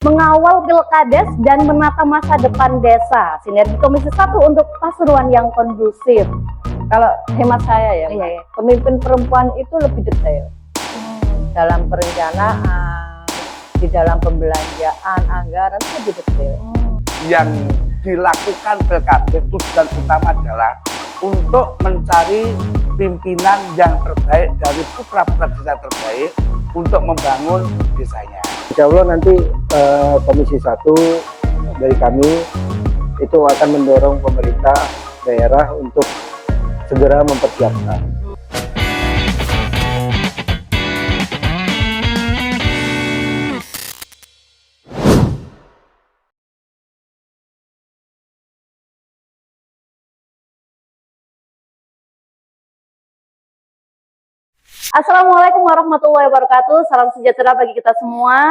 Mengawal pilkades dan menata masa depan desa. Sinergi Komisi 1 untuk Pasuruan yang kondusif. Kalau hemat saya ya, Iya. pemimpin perempuan itu lebih detail dalam perencanaan, di dalam pembelanjaan, anggaran itu lebih detail. Yang dilakukan pilkades tujuan utama adalah untuk mencari pimpinan yang terbaik dari putra-putra desa terbaik untuk membangun desanya. Insya Allah nanti Komisi 1 dari kami itu akan mendorong pemerintah daerah untuk segera mempersiapkan. Assalamualaikum warahmatullahi wabarakatuh. Salam sejahtera bagi kita semua.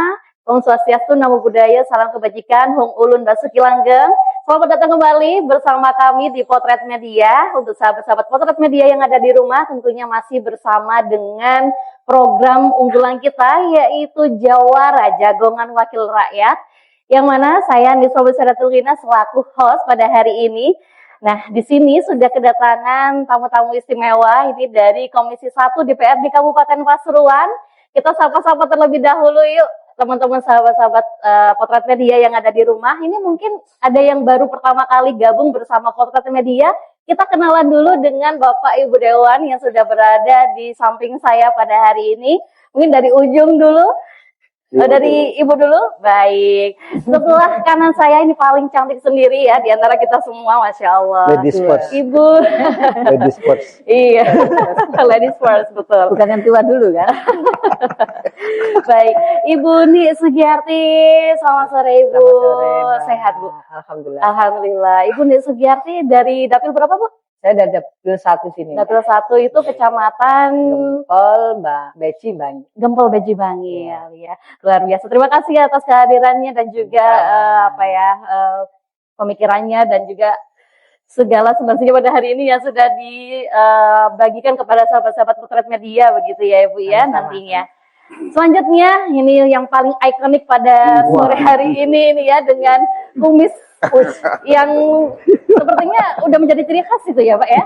Om Swastiastu, Namo Buddhaya, salam kebajikan, Hong Ulun Basuki Langgeng. Selamat datang kembali bersama kami di Potret Media. Untuk sahabat-sahabat Potret Media yang ada di rumah, tentunya masih bersama dengan program unggulan kita, yaitu Jawara Jagongan Wakil Rakyat. Yang mana saya Niswa Besaratul-Ghina selaku host pada hari ini. Nah, di sini sudah kedatangan tamu-tamu istimewa ini dari Komisi 1 DPRD Kabupaten Pasuruan. Kita sapa-sapa terlebih dahulu yuk, teman-teman sahabat-sahabat Potret Media yang ada di rumah. Ini mungkin ada yang baru pertama kali gabung bersama Potret Media. Kita kenalan dulu dengan Bapak Ibu Dewan yang sudah berada di samping saya pada hari ini. Mungkin dari ujung dulu. Dari Ibu dulu, baik. Sebelah kanan saya ini paling cantik sendiri ya di antara kita semua, Masya Allah. Ladies first. Ibu. Ladies first. Iya, ladies first, betul. Bukan yang tua dulu kan? Baik, Ibu Ni Sugiyarti, selamat sore Ibu. Selamat sore, Mbak. Sehat Bu? Alhamdulillah. Alhamdulillah. Ibu Ni Sugiyarti dari Dapil berapa Bu? Saya dari Dapil 1 sini. Dapil 1 itu kecamatan Gempol, Mbak Beci, Bang. Gempol Beji Bangil ya. Luar biasa. Terima kasih atas kehadirannya dan juga pemikirannya dan juga segala sumbangsihnya pada hari ini yang sudah dibagikan kepada sahabat-sahabat Potret Media begitu ya Ibu ya. Sama-sama. Nantinya. Selanjutnya ini yang paling ikonik pada sore hari ini ya dengan kumis yang sepertinya udah menjadi ciri khas itu ya Pak ya.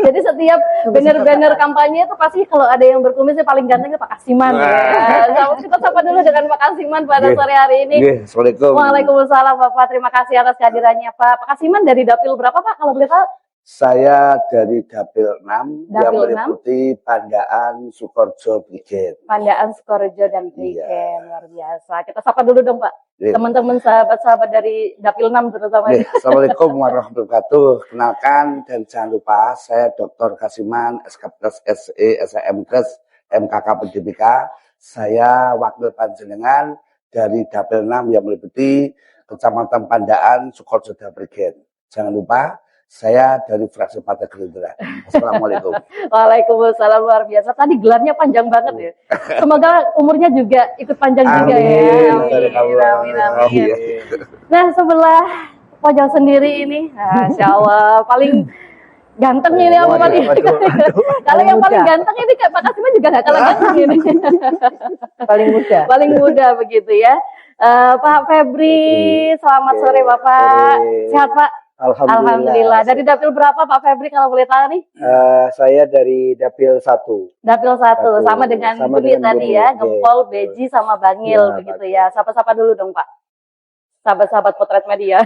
Jadi setiap banner-banner kampanye itu pasti kalau ada yang berkumis yang paling ganteng itu Pak Kasiman ya. Kita sapa dulu dengan Pak Kasiman pada sore hari ini. Assalamualaikum. Waalaikumsalam Bapak, terima kasih atas kehadirannya Pak. Pak Kasiman dari Dapil berapa Pak kalau boleh tahu? Saya dari Dapil 6 yang Dapil 6. meliputi Pandaan, Sukorjo, Brigjen. Pandaan, Sukorejo dan Prigen. Iya. Luar biasa. Kita sapa dulu dong Pak. Iya. Teman-teman sahabat-sahabat dari Dapil 6 terutama. Assalamualaikum warahmatullahi wabarakatuh. Kenalkan dan jangan lupa saya Dr. Kasiman, SKPTS SE, SMKes, MKK Pendidikan. Saya wakil panjenengan dari Dapil 6 yang meliputi Kecamatan Pandaan, Sukorjo dan Brigjen. Jangan lupa saya dari fraksi Partai Gerindra. Assalamualaikum. Waalaikumsalam, luar biasa. Tadi gelarnya panjang banget ya. Semoga umurnya juga ikut panjang juga ya. Amin. Amin. Nah, sebelah pojok sendiri ini, Masya Allah, paling ganteng ini apa paling? Kalau yang paling ganteng ini Pak Kasiman juga nggak kalah ganteng ini. Paling muda. Paling muda begitu ya. Pak Febri, selamat sore Bapak. Sehat Pak? Alhamdulillah. Dari Dapil berapa Pak Febri kalau boleh tahu nih? Saya dari Dapil 1. Dapil 1, sama dengan Sama Budi dengan tadi Budi, ya, oke. Gempol, Beji, sama Bangil Ya, begitu Pak. ya. Sapa-sapa dulu dong Pak. Sahabat-sahabat Potret Media.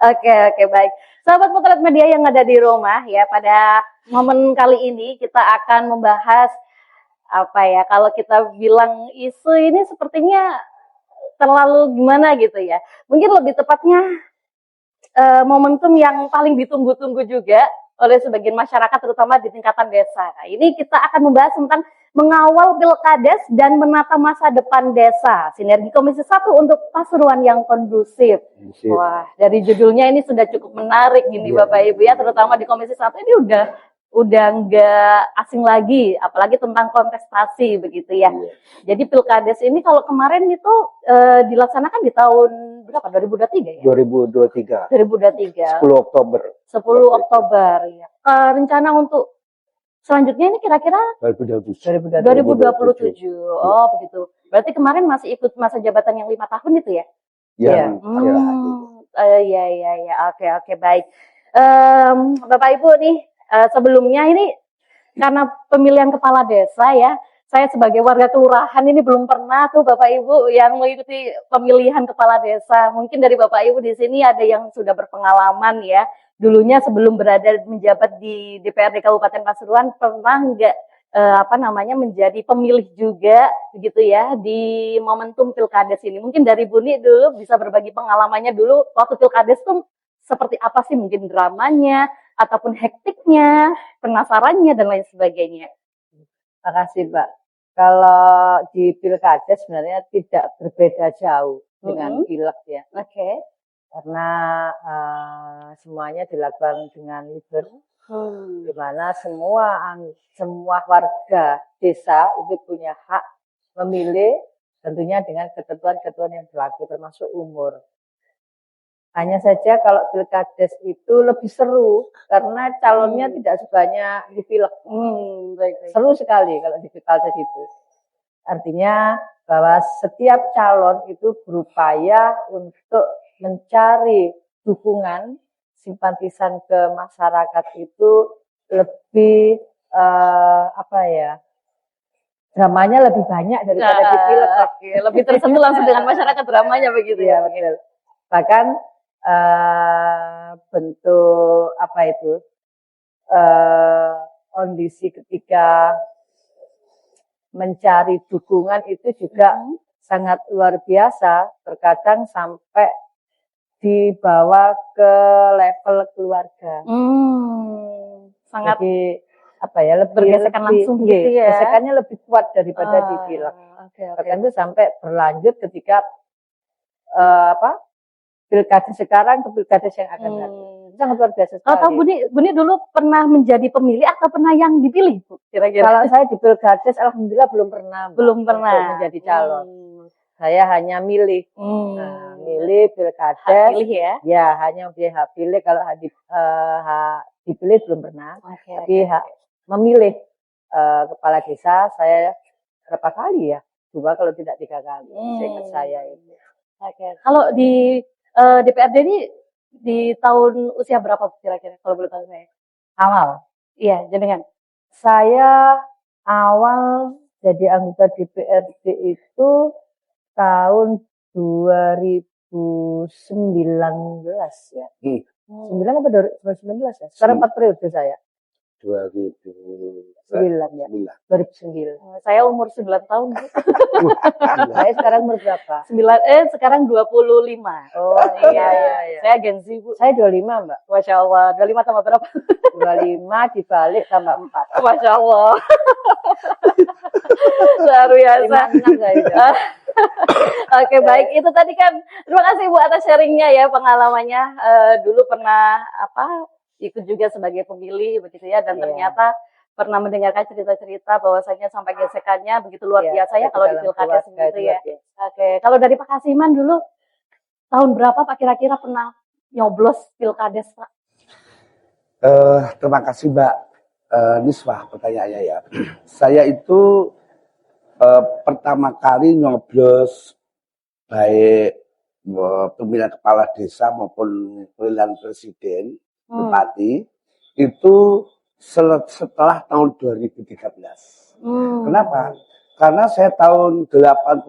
Oke, baik. Sahabat Potret Media yang ada di rumah ya, pada momen kali ini kita akan membahas apa ya, kalau kita bilang isu ini sepertinya terlalu gimana gitu ya. Mungkin lebih tepatnya momentum yang paling ditunggu-tunggu juga oleh sebagian masyarakat terutama di tingkatan desa. Nah, ini kita akan membahas tentang mengawal pilkades dan menata masa depan desa. Sinergi Komisi 1 untuk Pasuruan yang kondusif. Wah, dari judulnya ini sudah cukup menarik ini Bapak Ibu ya, terutama di Komisi 1 ini udah nggak asing lagi, apalagi tentang kontestasi begitu ya. Jadi pilkades ini kalau kemarin itu dilaksanakan di tahun berapa? 2023 ya? 2023. 2023. 10 Oktober. 10 Oktober ya. Rencana untuk selanjutnya ini kira-kira 2027. 2027. Oh, begitu. Berarti kemarin masih ikut masa jabatan yang 5 tahun itu ya? yang Iya. Oke, baik. Bapak Ibu nih, sebelumnya ini karena pemilihan kepala desa ya, saya sebagai warga kelurahan ini belum pernah tuh Bapak Ibu yang mengikuti pemilihan kepala desa. Mungkin dari Bapak Ibu di sini ada yang sudah berpengalaman ya. Dulunya sebelum berada menjabat di DPRD Kabupaten Pasuruan pernah nggak menjadi pemilih juga begitu ya di momentum Pilkades ini. Mungkin dari Buni dulu bisa berbagi pengalamannya dulu waktu Pilkades tuh seperti apa sih, mungkin dramanya ataupun hektiknya, penasarannya dan lain sebagainya. Makasih, Mbak. Kalau di Pilkades sebenarnya tidak berbeda jauh dengan pilek ya. Oke. Karena semuanya dilakukan dengan liber, di mana semua warga desa itu punya hak memilih, tentunya dengan ketentuan-ketentuan yang berlaku termasuk umur. Hanya saja kalau Pilkades itu lebih seru karena calonnya tidak sebanyak di pilek. Seru sekali kalau di Pilkades itu. Artinya bahwa setiap calon itu berupaya untuk mencari dukungan, simpatisan ke masyarakat itu lebih dramanya lebih banyak daripada di pilek. Lebih tersentuh langsung dengan masyarakat, dramanya begitu ya. Betul. Bahkan bentuk kondisi ketika mencari dukungan itu juga sangat luar biasa, terkadang sampai dibawa ke level keluarga. Sangat jadi lebih bergesekan langsung gitu ya. Gesekannya lebih kuat daripada di pilek. Bahkan itu sampai berlanjut ketika Pilkades sekarang ke Pilkades yang akan datang. Sangat luar biasa sekali. Atau Buni dulu pernah menjadi pemilih atau pernah yang dipilih, Bu? Kira-kira. Kalau saya di Pilkades alhamdulillah belum pernah. Belum pernah untuk menjadi calon. Saya hanya milih. Milih Pilkades. Pilih ya? Ya, hanya hak pilih. Kalau dipilih belum pernah. Tapi memilih kepala desa saya berapa kali ya? 2 kalau tidak 3 kali. Seingat saya itu. Kalau di DPRD ini di tahun usia berapa kira-kira kalau boleh tahu saya? Awal. Iya, jenengan. Saya awal jadi anggota DPRD itu tahun 2019 ya. 9 apa 2019 ya? Sekarang 4 periode saya. 2009 ya. 2009. Saya umur 9 tahun. Saya sekarang umur berapa? Sekarang 25. Oh iya. Saya Gen Z, Bu. Saya 25, Mbak. Masya Allah. 25 tambah berapa? 25 dibalik tambah 4. Masya Allah. Luar biasa. Oke, baik. Itu tadi kan. Terima kasih Bu atas sharingnya ya, pengalamannya. Dulu pernah ikut juga sebagai pemilih begitu ya, dan ternyata pernah mendengarkan cerita-cerita bahwasanya sampai gesekannya begitu luar biasa ya kalau di Pilkades gitu ya. Oke, kalau dari Pak Kasiman dulu tahun berapa Pak kira-kira pernah nyoblos Pilkades, Pak? Terima kasih Mbak Niswah pertanyaannya ya. Saya itu pertama kali nyoblos baik pemilihan kepala desa maupun pemilihan presiden bupati itu setelah tahun 2013. Kenapa? Karena saya tahun 88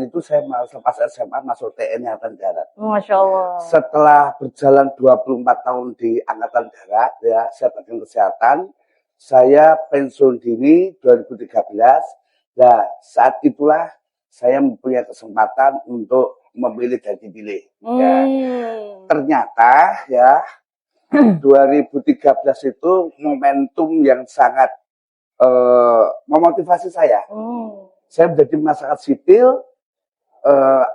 itu saya pas SMA masuk TNI Angkatan Darat. Masya Allah. Setelah berjalan 24 tahun di Angkatan Darat, ya, saya bagian kesehatan, saya pensiun dini 2013. Nah, saat itulah saya mempunyai kesempatan untuk memilih dan dipilih. Ya. Ternyata ya 2013 itu momentum yang sangat memotivasi saya. Saya menjadi masyarakat sipil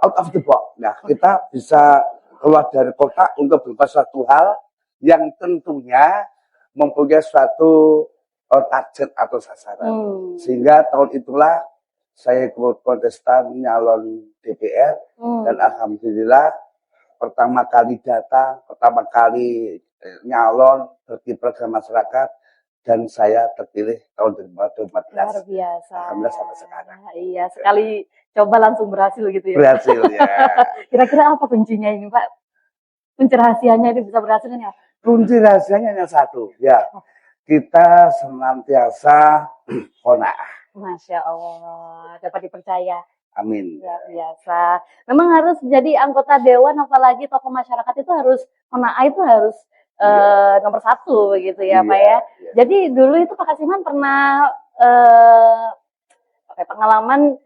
out of the box. Nah, kita bisa keluar dari kota untuk berbuat suatu hal yang tentunya mempunyai suatu target atau sasaran. Sehingga tahun itulah saya ikut kontestan nyalon DPR dan alhamdulillah pertama kali datang, pertama kali nyalon berkiprah ke masyarakat, dan saya terpilih tahun 2014. Luar biasa. Alhamdulillah sampai sekarang. Iya, sekali coba langsung berhasil gitu ya. Berhasil ya. Kira-kira apa kuncinya ini, Pak? Kunci rahasianya itu bisa berhasil ini apa? Kunci rahasianya hanya satu, ya. Kita senantiasa qanaah. Masya Allah, dapat dipercaya. Amin. Luar biasa. Memang harus jadi anggota dewan, apalagi tokoh masyarakat itu harus qanaah itu harus nomor satu begitu ya, Pak ya. Iya. Jadi dulu itu Pak Kasiman pernah pengalaman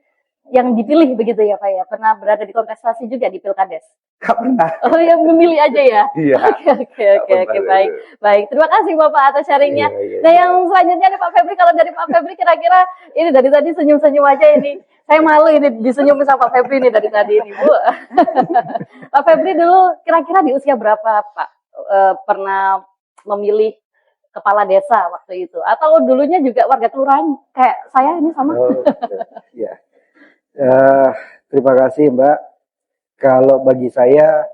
yang dipilih begitu ya, Pak ya. Pernah berada di kontestasi juga di Pilkades. Gak pernah. Oh, yang memilih aja ya. Iya. Oke, baik. Baik, terima kasih Bapak atas sharingnya. Iya. Nah, yang selanjutnya nih Pak Febri, kalau dari Pak Febri kira-kira ini dari tadi senyum-senyum aja ini. Saya malu ini disenyum sama Pak Febri nih dari tadi ini, Bu. Pak Febri dulu kira-kira di usia berapa, Pak? Pernah memilih kepala desa waktu itu? Atau dulunya juga warga kelurahan kayak saya ini sama? Oh, ya. Terima kasih Mbak. Kalau bagi saya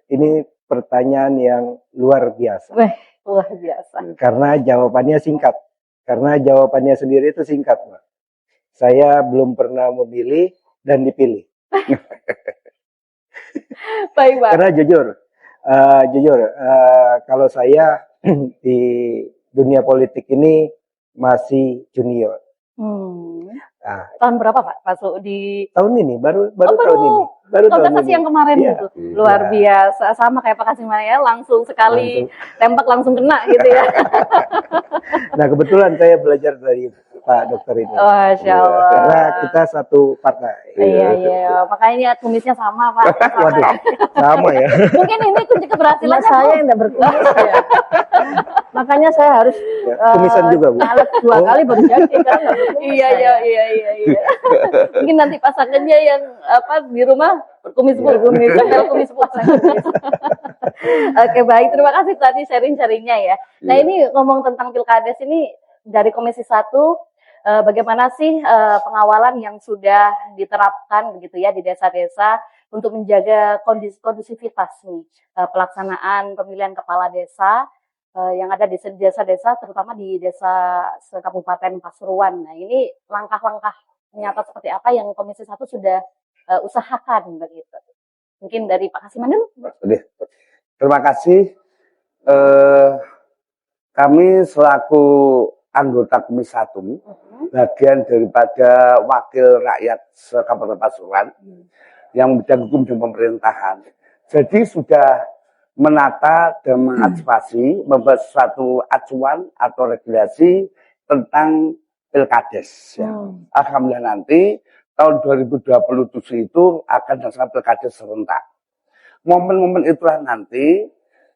ini pertanyaan yang luar biasa. Wah, luar biasa. Karena jawabannya singkat. Karena jawabannya sendiri itu singkat, Mbak. Saya belum pernah memilih dan dipilih. Baik, Pak. Karena jujur, kalau saya di dunia politik ini masih junior. Nah, Tahun berapa Pak masuk di tahun ini baru baru. tahun ini. Baru tahun kontestasi ini. yang kemarin Iya. gitu? Luar biasa, sama kayak Pak Kasiman ya, langsung sekali tembak langsung kena gitu ya. Nah, kebetulan saya belajar dari Pak Dokter ini. Masya Allah. Karena kita satu partai. Iya, makanya kumisnya sama Pak. Waduh, sama ya. Mungkin ini kunci keberhasilan Saya yang tidak berkumis ya. Makanya saya harus Kumisan juga, Bu. alat 2 kali baru jadi kan. Iya. Mungkin nanti pasangannya yang apa di rumah berkumis kumis puasa. Oke, baik, terima kasih tadi sharing-sharingnya ya. Nah, ini ngomong tentang Pilkades ini dari Komisi 1, bagaimana sih pengawalan yang sudah diterapkan begitu ya di desa-desa untuk menjaga kondusivitas nih pelaksanaan pemilihan kepala desa yang ada di desa-desa, terutama di desa Kabupaten Pasuruan. Nah, ini langkah-langkah nyata seperti apa yang Komisi 1 sudah usahakan begitu. Mungkin dari Pak Kasiman dulu. Terima kasih. Kami selaku anggota Komisi 1, bagian daripada wakil rakyat Kabupaten Pasuruan yang bidang hukum dan pemerintahan. Jadi sudah menata dan mengantisipasi, membuat suatu acuan atau regulasi tentang Pilkades. Ya. Alhamdulillah nanti tahun 2027 itu akan dilaksanakan Pilkades serentak. Momen-momen itulah nanti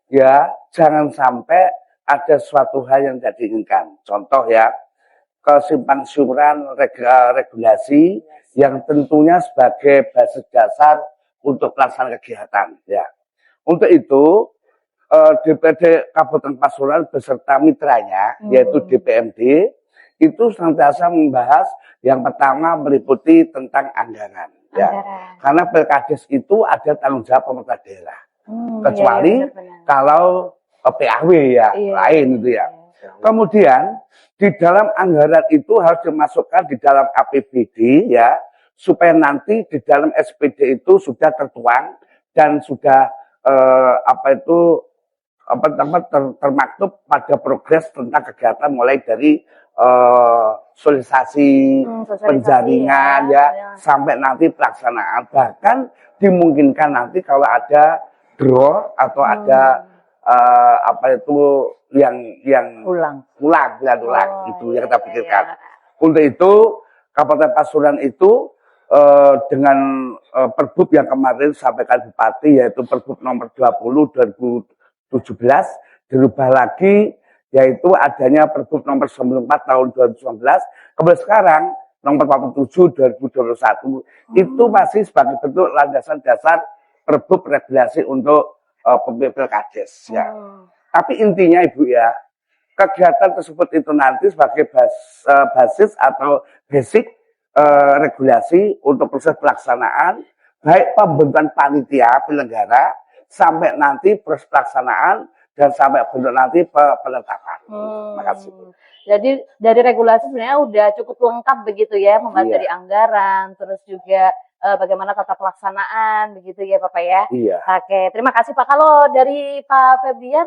ya jangan sampai ada suatu hal yang tidak diinginkan. Contoh ya, kesimpang siuran regulasi yang tentunya sebagai basis dasar untuk pelaksanaan kegiatan. Ya. Untuk itu, DPD Kabupaten Pasuruan beserta mitranya, yaitu DPMD, itu senantiasa membahas yang pertama meliputi tentang anggaran. Ya. Karena Pilkades itu ada tanggung jawab pemerintah daerah. Kecuali kalau PAW ya, lain itu ya. Kemudian, di dalam anggaran itu harus dimasukkan di dalam APBD ya, supaya nanti di dalam SPD itu sudah tertuang dan sudah termaktub pada progres tentang kegiatan mulai dari sosialisasi, penjaringan ya, sampai nanti pelaksanaan. Bahkan dimungkinkan nanti kalau ada draw atau ada yang ulang itu yang kita pikirkan. Untuk itu Kabupaten Pasuruan itu dengan Perbup yang kemarin disampaikan Bupati, yaitu Perbup nomor 20 2017 dirubah lagi, yaitu adanya Perbup nomor 94 tahun 2019, kemudian sekarang nomor 47 2021 itu masih sebagai bentuk landasan dasar Perbup regulasi untuk Pilkades ya. Tapi intinya Ibu ya, kegiatan tersebut itu nanti sebagai basis atau basic regulasi untuk proses pelaksanaan, baik pembentukan panitia penyelenggara sampai nanti proses pelaksanaan dan sampai bentuk nanti penetapan. Terima kasih. Jadi dari regulasi sebenarnya udah cukup lengkap begitu ya, membahas Iya. dari anggaran, terus juga bagaimana tata pelaksanaan begitu ya Bapak ya. Iya. Oke, terima kasih Pak. Kalau dari Pak Febrian,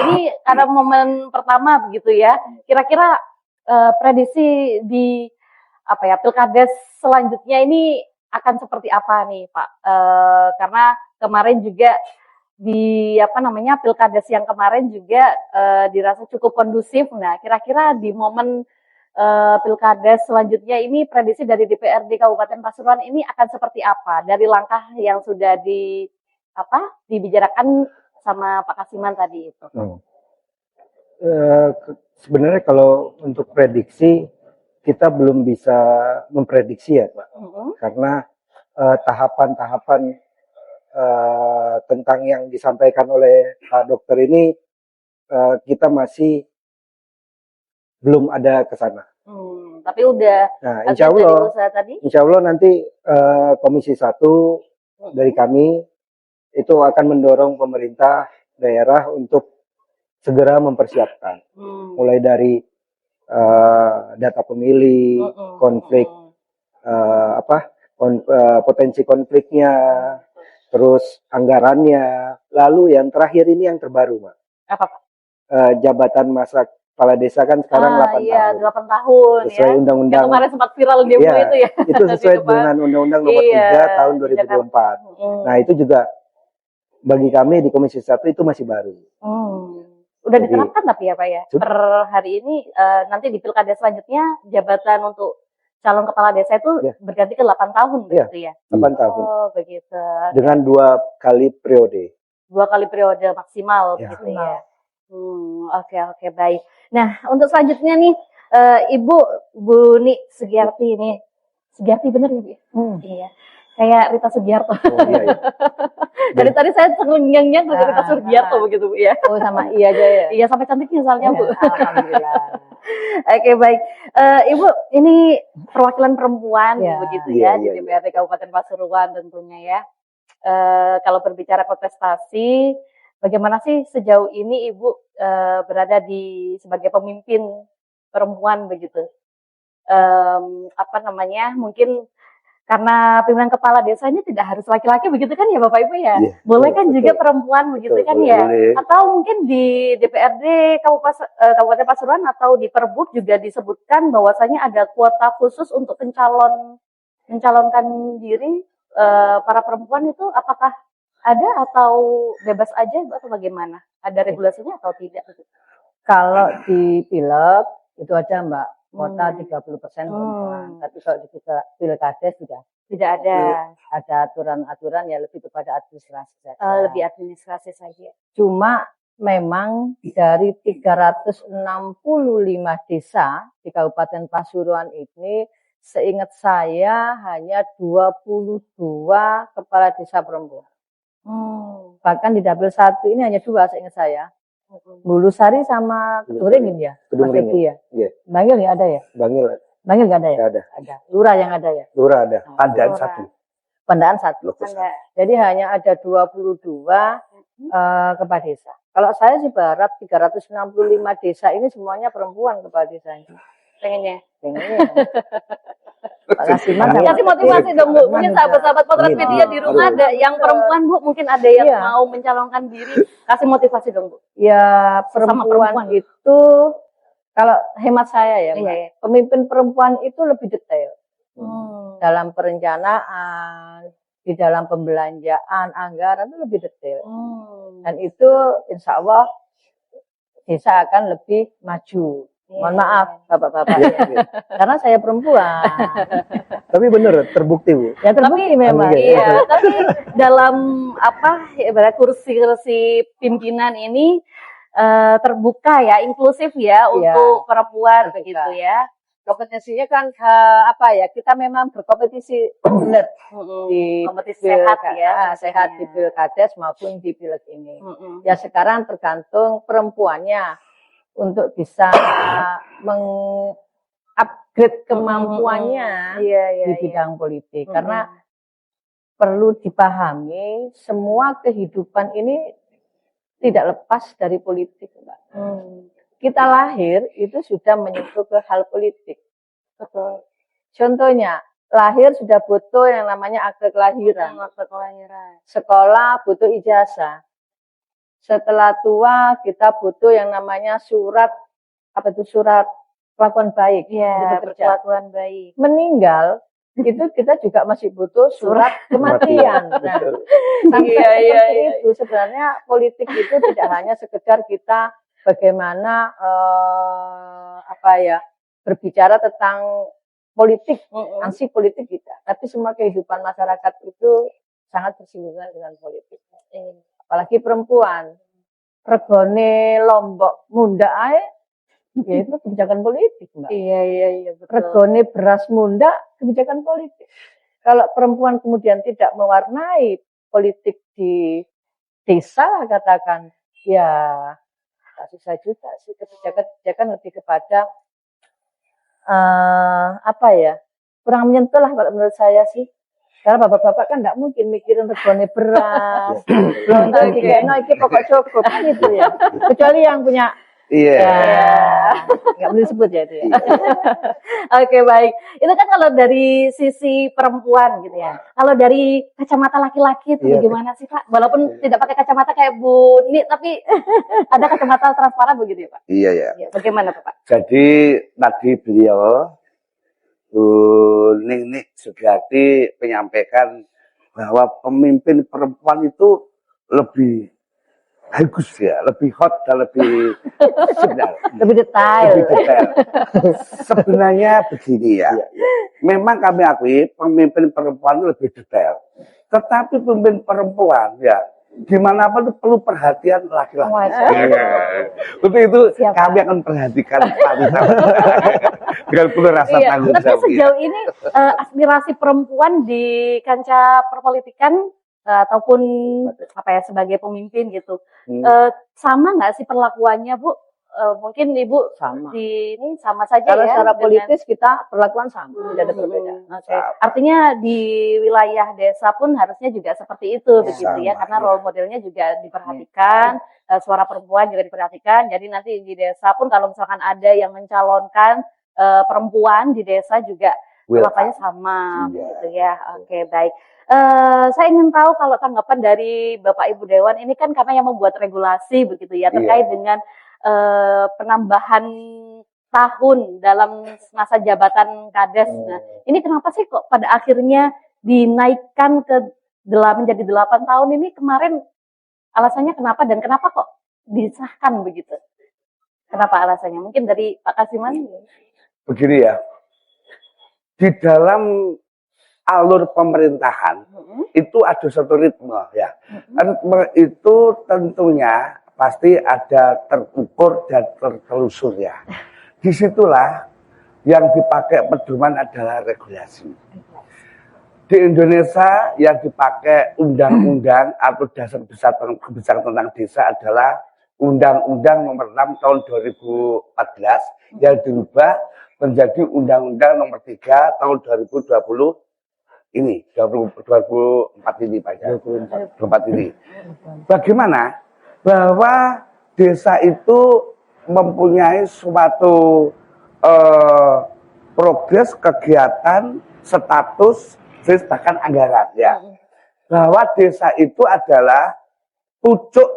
ini karena momen pertama begitu ya, kira-kira prediksi di apa ya pilkades selanjutnya ini akan seperti apa nih Pak? Karena kemarin juga di apa namanya pilkades yang kemarin juga dirasa cukup kondusif. Nah, kira-kira di momen pilkades selanjutnya ini prediksi dari DPRD Kabupaten Pasuruan ini akan seperti apa dari langkah yang sudah dibicarakan sama Pak Kasiman tadi itu? Sebenarnya kalau untuk prediksi kita belum bisa memprediksi ya Pak, karena tahapan-tahapan tentang yang disampaikan oleh Pak Dokter ini kita masih belum ada ke sana. Tapi udah Nah, insya Allah nanti Komisi 1 dari kami itu akan mendorong pemerintah daerah untuk segera mempersiapkan, mulai dari data pemilih, konflik potensi konfliknya, terus anggarannya, lalu yang terakhir ini yang terbaru, Mbak. Apa Pak? Jabatan masa kepala desa kan sekarang 8 iya, tahun. 8 tahun sesuai ya. undang-undang. Yang kemarin sempat viral demo Iya, itu ya. itu sesuai dengan Undang-Undang Nomor 3 tahun 2024. Nah, itu juga bagi kami di Komisi 1 itu masih baru. Udah diterapkan tapi ya Pak ya. Per hari ini nanti di pilkada selanjutnya jabatan untuk calon kepala desa itu berganti ke 8 tahun begitu ya. 8 tahun. Oh, begitu. Dengan 2 kali periode. 2 kali periode maksimal begitu ya. Oke, baik. Nah, untuk selanjutnya nih Ibu Bu Sugiarti ini. Sugiarti bener ya, Bu? Iya. Kayak Rita Sugiarto. Iya. Dari tadi saya terngiang-ngiang dengan Rita Sugiarto begitu Bu ya. Oh, sama iya aja ya. Iya, sampai cantiknya soalnya Bu. Alhamdulillah. Oke, baik. Ibu, ini perwakilan perempuan begitu ya di iya. DPRD Kabupaten Pasuruan tentunya ya. Kalau berbicara kontestasi, bagaimana sih sejauh ini Ibu berada sebagai pemimpin perempuan begitu? Mungkin karena pimpinan kepala desa ini tidak harus laki-laki begitu kan ya Bapak Ibu ya? Boleh kan juga perempuan begitu kan ya? Atau mungkin di DPRD Kabupaten Pasuruan atau di Perbuk juga disebutkan bahwasanya ada kuota khusus untuk mencalonkan diri para perempuan itu, apakah ada atau bebas aja atau bagaimana? Ada regulasinya atau tidak? Kalau di pileg itu ada Mbak, kuota 30% perempuan. Tapi kalau di pilkades sudah tidak ada. Ada aturan-aturan ya lebih kepada administrasi saja. Lebih administrasi saja. Cuma memang dari 365 desa di Kabupaten Pasuruan ini, seingat saya hanya 22 kepala desa perempuan. Bahkan di Dapil 1 ini hanya 2 seingat saya. Bulu Sari sama Kedung ya? Kedung Ringin. Ya? Bangil nggak ada ya? Bangil nggak ada ya? Ada. Lurah yang ada ya? Lurah ada. Pandaan 1. Pandaan 1. Jadi hanya ada 22 kepala desa. Kalau saya sih berharap 365 desa ini semuanya perempuan kepala desanya. Pengennya. Pak Kasiman kasih motivasi dong Bu. Mungkin sahabat-sahabat Potret Media di rumah ada yang perempuan Bu, mungkin ada yang mau mencalonkan diri. Kasih motivasi dong Bu. Ya perempuan itu kalau hemat saya ya, pemimpin perempuan itu lebih detail dalam perencanaan, di dalam pembelanjaan, anggaran itu lebih detail. Dan itu insya Allah desa akan lebih maju. Mohon maaf Bapak-bapak karena saya perempuan. Tapi benar terbukti Bu. Ya terbukti memang. Iya, tapi dalam ibarat kursi pimpinan ini terbuka ya, inklusif ya untuk perempuan begitu ya. Kompetensinya kan kita memang berkompetisi benar di kompetisi sehat ya, sehat di pilkades maupun di pileg ini. Ya sekarang tergantung perempuannya untuk bisa mengupgrade kemampuannya di bidang politik. tidak lepas dari politik, Mbak. Kita lahir itu sudah menyentuh ke hal politik. Betul. Contohnya, lahir sudah butuh yang namanya akte kelahiran. Akte kelahiran. Sekolah butuh ijazah. Setelah tua kita butuh yang namanya surat, apa itu, surat kelakuan baik. Iya, untuk bekerja. perlakuan baik. Meninggal itu kita juga masih butuh surat kematian. Nah, sampai Iya, iya, seperti iya. itu sebenarnya politik itu tidak hanya sekedar kita bagaimana berbicara tentang politik, ansih politik kita, tapi semua kehidupan masyarakat itu sangat bersinggungan dengan politik. Apalagi perempuan, regone lombok munda ae, ya itu kebijakan politik, Mbak. Iya, betul. Regone beras munda, kebijakan politik. Kalau perempuan kemudian tidak mewarnai politik di desa, katakan, ya susah juga sih. Kebijakan lebih kepada kurang menyentuh lah kalau menurut saya sih. Karena bapak-bapak kan nggak mungkin mikirin regone beras, belum tahu iki pokok cukup kan itu ya. Kecuali yang punya, nggak boleh disebut ya itu ya. Oke, baik. Itu kan kalau dari sisi perempuan gitu ya. Kalau dari kacamata laki-laki itu gimana sih, Pak? Walaupun tidak pakai kacamata kayak Bu Ni, tapi ada kacamata transparan begitu ya, Pak? Iya, ya. Bagaimana, Pak? Jadi tadi beliau Bu Ning Sugiyati menyampaikan bahwa pemimpin perempuan itu lebih bagus ya, lebih hot dan lebih sedang, lebih detail. Sebenarnya begini ya, memang kami akui pemimpin perempuan itu lebih detail. Tetapi pemimpin perempuan ya, dimanapun itu perlu perhatian laki-laki. Untuk itu kami akan perhatikan wanita dengan penuh rasa tanggung jawab. Tapi sejauh ini aspirasi perempuan di kancah perpolitikan ataupun sebagai pemimpin gitu, sama nggak sih perlakuannya, Bu? Mungkin Ibu sama. Ini sama saja Kalau ya. secara politis kita perlakuan sama, tidak ada perbedaan. Artinya di wilayah desa pun harusnya juga seperti itu, begitu ya, karena role modelnya juga diperhatikan, suara perempuan juga diperhatikan. Jadi nanti di desa pun kalau misalkan ada yang mencalonkan perempuan di desa juga perlakuannya sama, begitu ya. Oke, baik. Saya ingin tahu kalau tanggapan dari Bapak Ibu Dewan ini kan karena yang membuat regulasi begitu ya terkait dengan penambahan tahun dalam masa jabatan Kades. Nah, ini kenapa sih kok pada akhirnya dinaikkan menjadi 8 tahun ini? Kemarin alasannya kenapa dan kenapa kok disahkan begitu? Kenapa alasannya? Mungkin dari Pak Kasiman? Begini ya, di dalam alur pemerintahan itu ada satu ritme ya. Ritme itu tentunya pasti ada terukur dan tertelusur ya. Disitulah yang dipakai pedoman adalah regulasi. Di Indonesia yang dipakai undang-undang atau dasar besar kebijakan tentang desa adalah Undang-Undang Nomor 6 Tahun 2014 yang dirubah menjadi Undang-Undang Nomor 3 Tahun 2020 ini 2024 ini Pak ya. 24 ini. Bagaimana bahwa desa itu mempunyai suatu progres kegiatan, status, bahkan anggaran ya. Bahwa desa itu adalah pucuk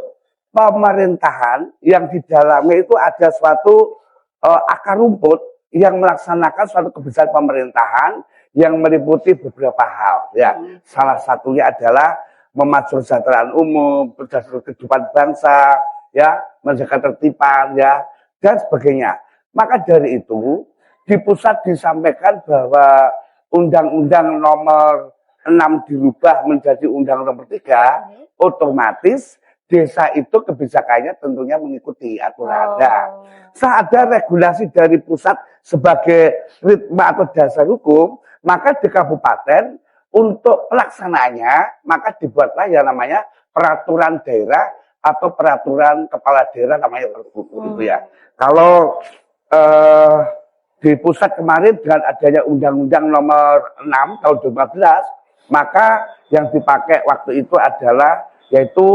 pemerintahan yang di dalamnya itu ada suatu akar rumput yang melaksanakan suatu kebijakan pemerintahan yang meliputi beberapa hal ya. Salah satunya adalah memajukan kesejahteraan umum, berdasarkan kehidupan bangsa, ya, menjaga ketertiban, ya, dan sebagainya. Maka dari itu, di pusat disampaikan bahwa Undang-Undang Nomor 6 dirubah menjadi Undang Nomor 3, otomatis desa itu kebijakannya tentunya mengikuti aturan. Nah, saat ada regulasi dari pusat sebagai ritme atau dasar hukum, maka di kabupaten untuk pelaksanaannya, maka dibuatlah yang namanya peraturan daerah atau peraturan kepala daerah namanya Pergub gitu ya. Kalau di pusat kemarin dengan adanya Undang-Undang Nomor 6 Tahun 2014, maka yang dipakai waktu itu adalah yaitu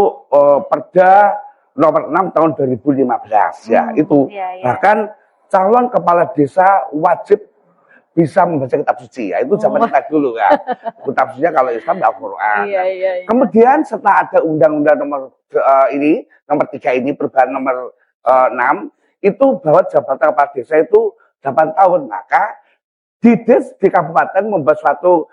Perda nomor 6 tahun 2015 ya itu. Iya, iya. Bahkan calon kepala desa wajib bisa membaca kitab suci ya, itu zaman kita dulu kan. Kitab sucinya kalau Islam Al-Qur'an. Iya, iya, iya. Kemudian setelah ada undang-undang nomor nomor 3 ini, perubahan nomor 6 itu bahwa jabatan kepala desa itu 8 tahun, maka di kabupaten membuat suatu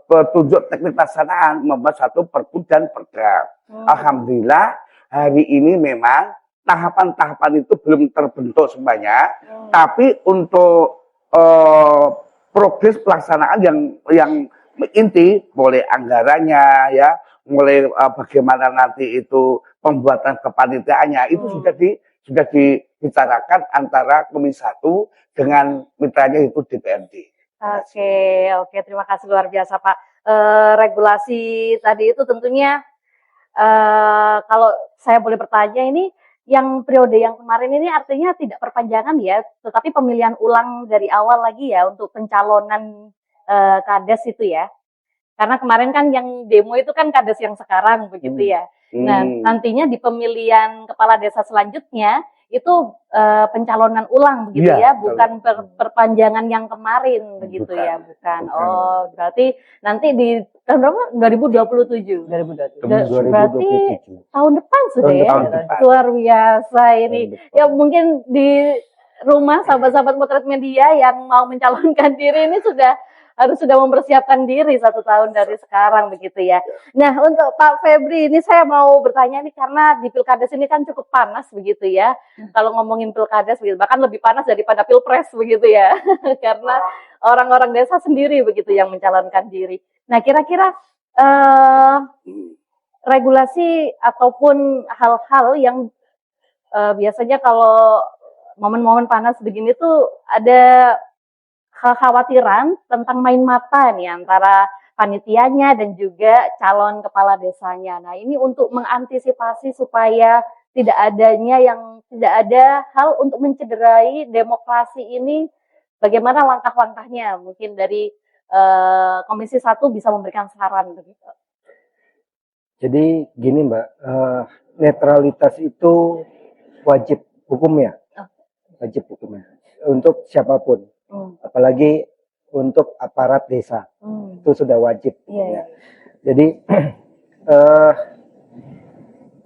petunjuk teknik pelaksanaan, membuat satu perpu dan perda. Alhamdulillah hari ini memang tahapan-tahapan itu belum terbentuk semuanya, tapi untuk progres pelaksanaan yang inti, mulai anggarannya ya, mulai bagaimana nanti itu pembuatan kepanitiaannya itu sudah dibicarakan antara Komisi 1 dengan mitranya itu DPRD. Oke, terima kasih luar biasa Pak. Regulasi tadi itu tentunya kalau saya boleh bertanya, ini yang periode yang kemarin ini artinya tidak perpanjangan ya, tetapi pemilihan ulang dari awal lagi ya untuk pencalonan kades itu ya. Karena kemarin kan yang demo itu kan kades yang sekarang begitu ya. Nah, nantinya di pemilihan kepala desa selanjutnya itu pencalonan ulang begitu ya, bukan perpanjangan yang kemarin begitu ya, bukan. Oh, berarti nanti di tahun berapa? 2027. 2027. Berarti tahun depan sudah ya. Luar biasa ini. Ya mungkin di rumah sahabat-sahabat Potret Media yang mau mencalonkan diri ini sudah mempersiapkan diri 1 tahun dari sekarang begitu ya. Nah, untuk Pak Febri ini saya mau bertanya nih, karena di Pilkades ini kan cukup panas begitu ya. Kalau ngomongin Pilkades begitu, bahkan lebih panas daripada Pilpres begitu ya. Karena orang-orang desa sendiri begitu yang mencalonkan diri. Nah, kira-kira regulasi ataupun hal-hal yang biasanya kalau momen-momen panas begini tuh ada kekhawatiran tentang main mata nih antara panitianya dan juga calon kepala desanya. Nah, ini untuk mengantisipasi supaya tidak ada hal untuk mencederai demokrasi ini, bagaimana langkah-langkahnya? Mungkin dari Komisi 1 bisa memberikan saran begitu. Jadi gini Mbak, netralitas itu wajib hukumnya, untuk siapapun. Apalagi untuk aparat desa, itu sudah wajib. Ya. Jadi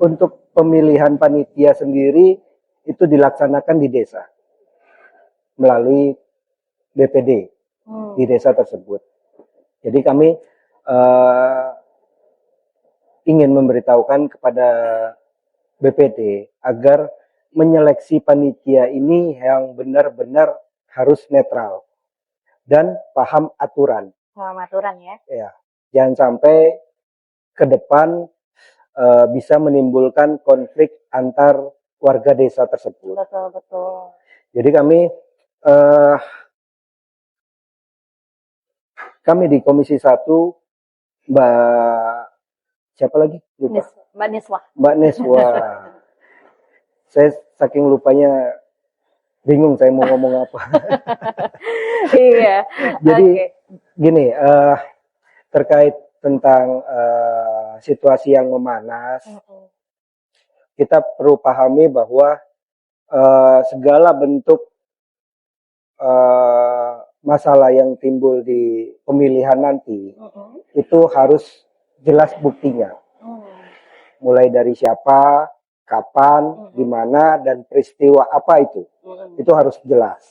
untuk pemilihan panitia sendiri itu dilaksanakan di desa melalui BPD di desa tersebut. Jadi kami ingin memberitahukan kepada BPD agar menyeleksi panitia ini yang benar-benar harus netral dan paham aturan. Paham aturan ya. Ya, jangan sampai ke depan bisa menimbulkan konflik antar warga desa tersebut. Betul. Jadi kami di Komisi 1, siapa lagi? Lupa. Mbak Neswa. Saya saking lupanya bingung saya mau ngomong apa. Iya. Jadi gini, terkait tentang situasi yang memanas, kita perlu pahami bahwa segala bentuk masalah yang timbul di pemilihan nanti itu harus jelas buktinya. Mulai dari siapa, kapan, di mana, dan peristiwa apa itu harus jelas.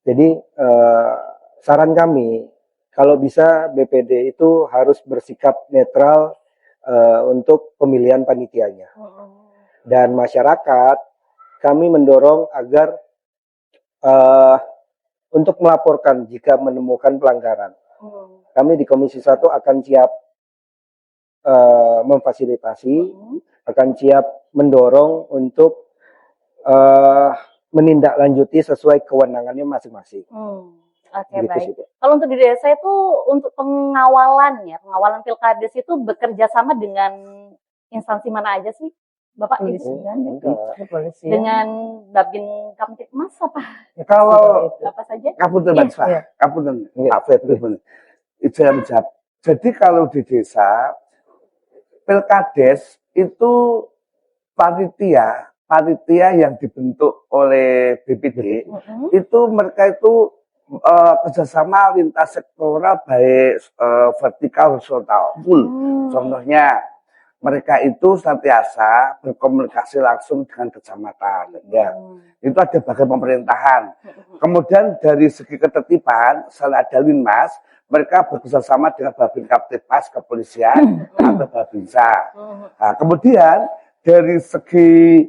Jadi saran kami, kalau bisa BPD itu harus bersikap netral untuk pemilihan panitianya. Dan masyarakat, kami mendorong agar untuk melaporkan jika menemukan pelanggaran. Kami di Komisi 1 akan siap memfasilitasi, akan siap mendorong untuk menindaklanjuti sesuai kewenangannya masing-masing. Oke, baik. Kalau untuk di desa itu untuk pengawalan Pilkades itu bekerja sama dengan instansi mana aja sih, Bapak? Dengan Babin Kamtibmas apa? Ya, kalau apa saja? Kabupaten Pak Febri. Jadi kalau di desa Pilkades itu panitia yang dibentuk oleh BPD itu mereka itu kerjasama lintas sektoral baik vertikal horizontal full. Contohnya mereka itu senantiasa berkomunikasi langsung dengan kecamatan, ya. Itu ada bagian pemerintahan. Kemudian dari segi ketertiban, selain ada Linmas, mereka bekerjasama dengan Babin Kaptipas kepolisian atau Babinsa. Nah, kemudian dari segi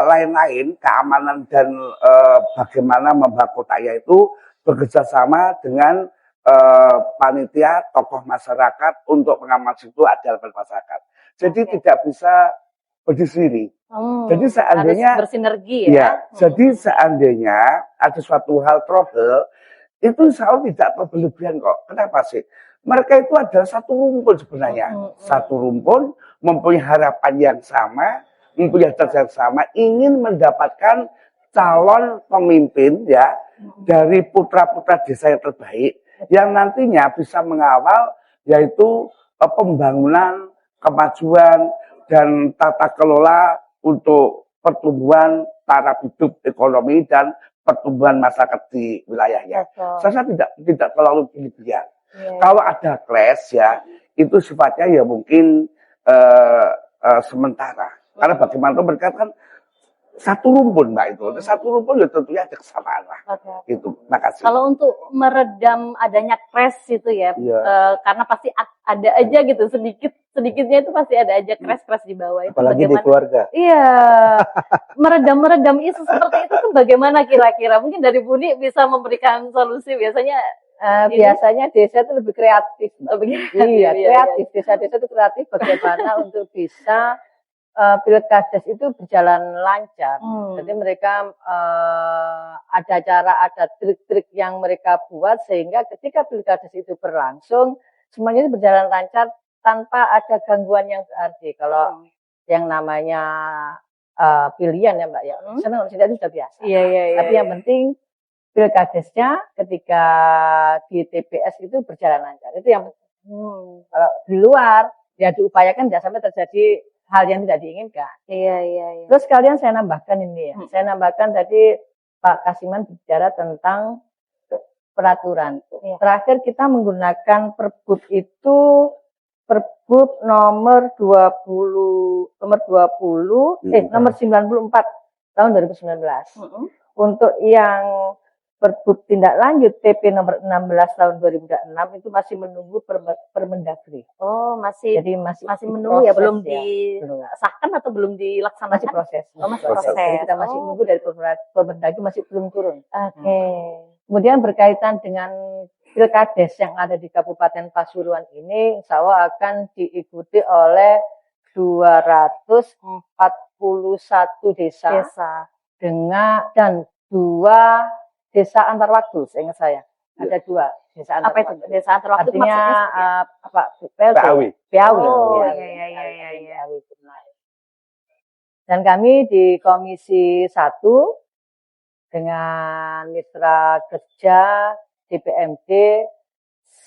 lain-lain keamanan dan bagaimana membangun kotanya itu bekerja sama dengan panitia tokoh masyarakat untuk pengaman situ ada masyarakat. Jadi tidak bisa berdiri. Jadi seandainya harus bersinergi ya. Jadi seandainya ada suatu hal trouble itu selalu tidak berlebihan kok. Kenapa sih? Mereka itu adalah satu rumpun sebenarnya. Satu rumpun mempunyai harapan yang sama, mempunyai target yang sama, ingin mendapatkan calon pemimpin ya dari putra-putra desa yang terbaik yang nantinya bisa mengawal yaitu pembangunan, kemajuan dan tata kelola untuk pertumbuhan taraf hidup ekonomi dan pertumbuhan masyarakat di wilayahnya. Saya tidak terlalu berlebihan. Kalau ada clash ya itu sifatnya ya mungkin sementara. Karena bagaimanapun mereka kan satu rumpun Mbak itu. Satu rumpun ya tentunya ada kesamaan lah. Gitu. Makasih. Kalau untuk meredam adanya crash itu ya, karena pasti ada aja gitu sedikitnya itu pasti ada aja crash di bawah itu. Apalagi di keluarga. Iya, meredam isu seperti itu tuh bagaimana kira-kira? Mungkin dari Buni bisa memberikan solusi biasanya. Biasanya desa itu lebih kreatif. Iya, kreatif. Desa-desa itu kreatif bagaimana untuk bisa pilkades itu berjalan lancar. Jadi mereka ada cara, ada trik-trik yang mereka buat sehingga ketika pilkades itu berlangsung semuanya itu berjalan lancar tanpa ada gangguan yang berarti. Kalau yang namanya pilihan ya Mbak ya, senang tidak itu sudah biasa. Tapi yang penting pilkadesnya ketika di TPS itu berjalan lancar. Itu yang kalau di luar ya diupayakan tidak sampai terjadi hal yang tidak diinginkan. Iya. Terus kalian saya nambahkan ini ya. Saya nambahkan tadi Pak Kasiman bicara tentang peraturan. Terakhir kita menggunakan Pergub itu Pergub nomor 94 tahun 2019. Untuk yang Pergub tindak lanjut TP nomor 16 tahun 2006 itu masih menunggu Permendagri. Oh, masih. Jadi masih menunggu ya, belum ya. disahkan atau belum dilaksanakan? Masih proses. Masih proses. Jadi kita masih menunggu dari Permendagri masih belum turun. Oke. Kemudian berkaitan dengan pilkades yang ada di Kabupaten Pasuruan ini, insya Allah akan diikuti oleh 241 desa. Dan 2 desa antar waktu, seingat saya. Ada 2 desa antar waktu. Apa itu? Desa antar waktu artinya apa? PAW. Oh, ya. Iya. Dan kami di Komisi 1 dengan mitra kerja DPMD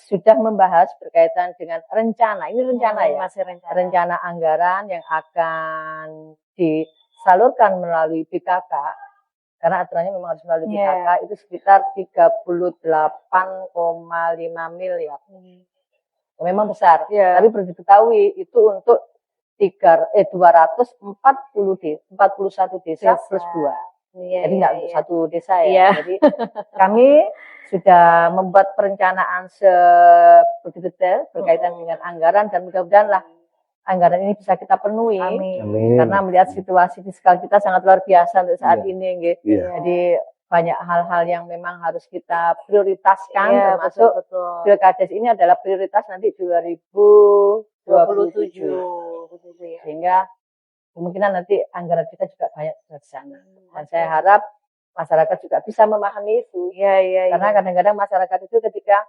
sudah membahas berkaitan dengan rencana. Ini rencana ya. Masih rencana anggaran yang akan disalurkan melalui BKK. Karena aturannya memang harus melalui BKK itu sekitar 38,5 miliar. Memang besar. Tapi perlu diketahui itu untuk 241 desa plus 2. Jadi nggak untuk satu desa ya. Jadi kami sudah membuat perencanaan sebegitu detail berkaitan dengan anggaran dan mudah-mudahan lah anggaran ini bisa kita penuhi. Amin. Karena melihat situasi fiskal kita sangat luar biasa untuk saat ini. Jadi banyak hal-hal yang memang harus kita prioritaskan, termasuk pilkades ini adalah prioritas nanti 2027. Sehingga kemungkinan nanti anggaran kita juga banyak di sana. Dan saya harap masyarakat juga bisa memahami itu. Karena kadang-kadang masyarakat itu ketika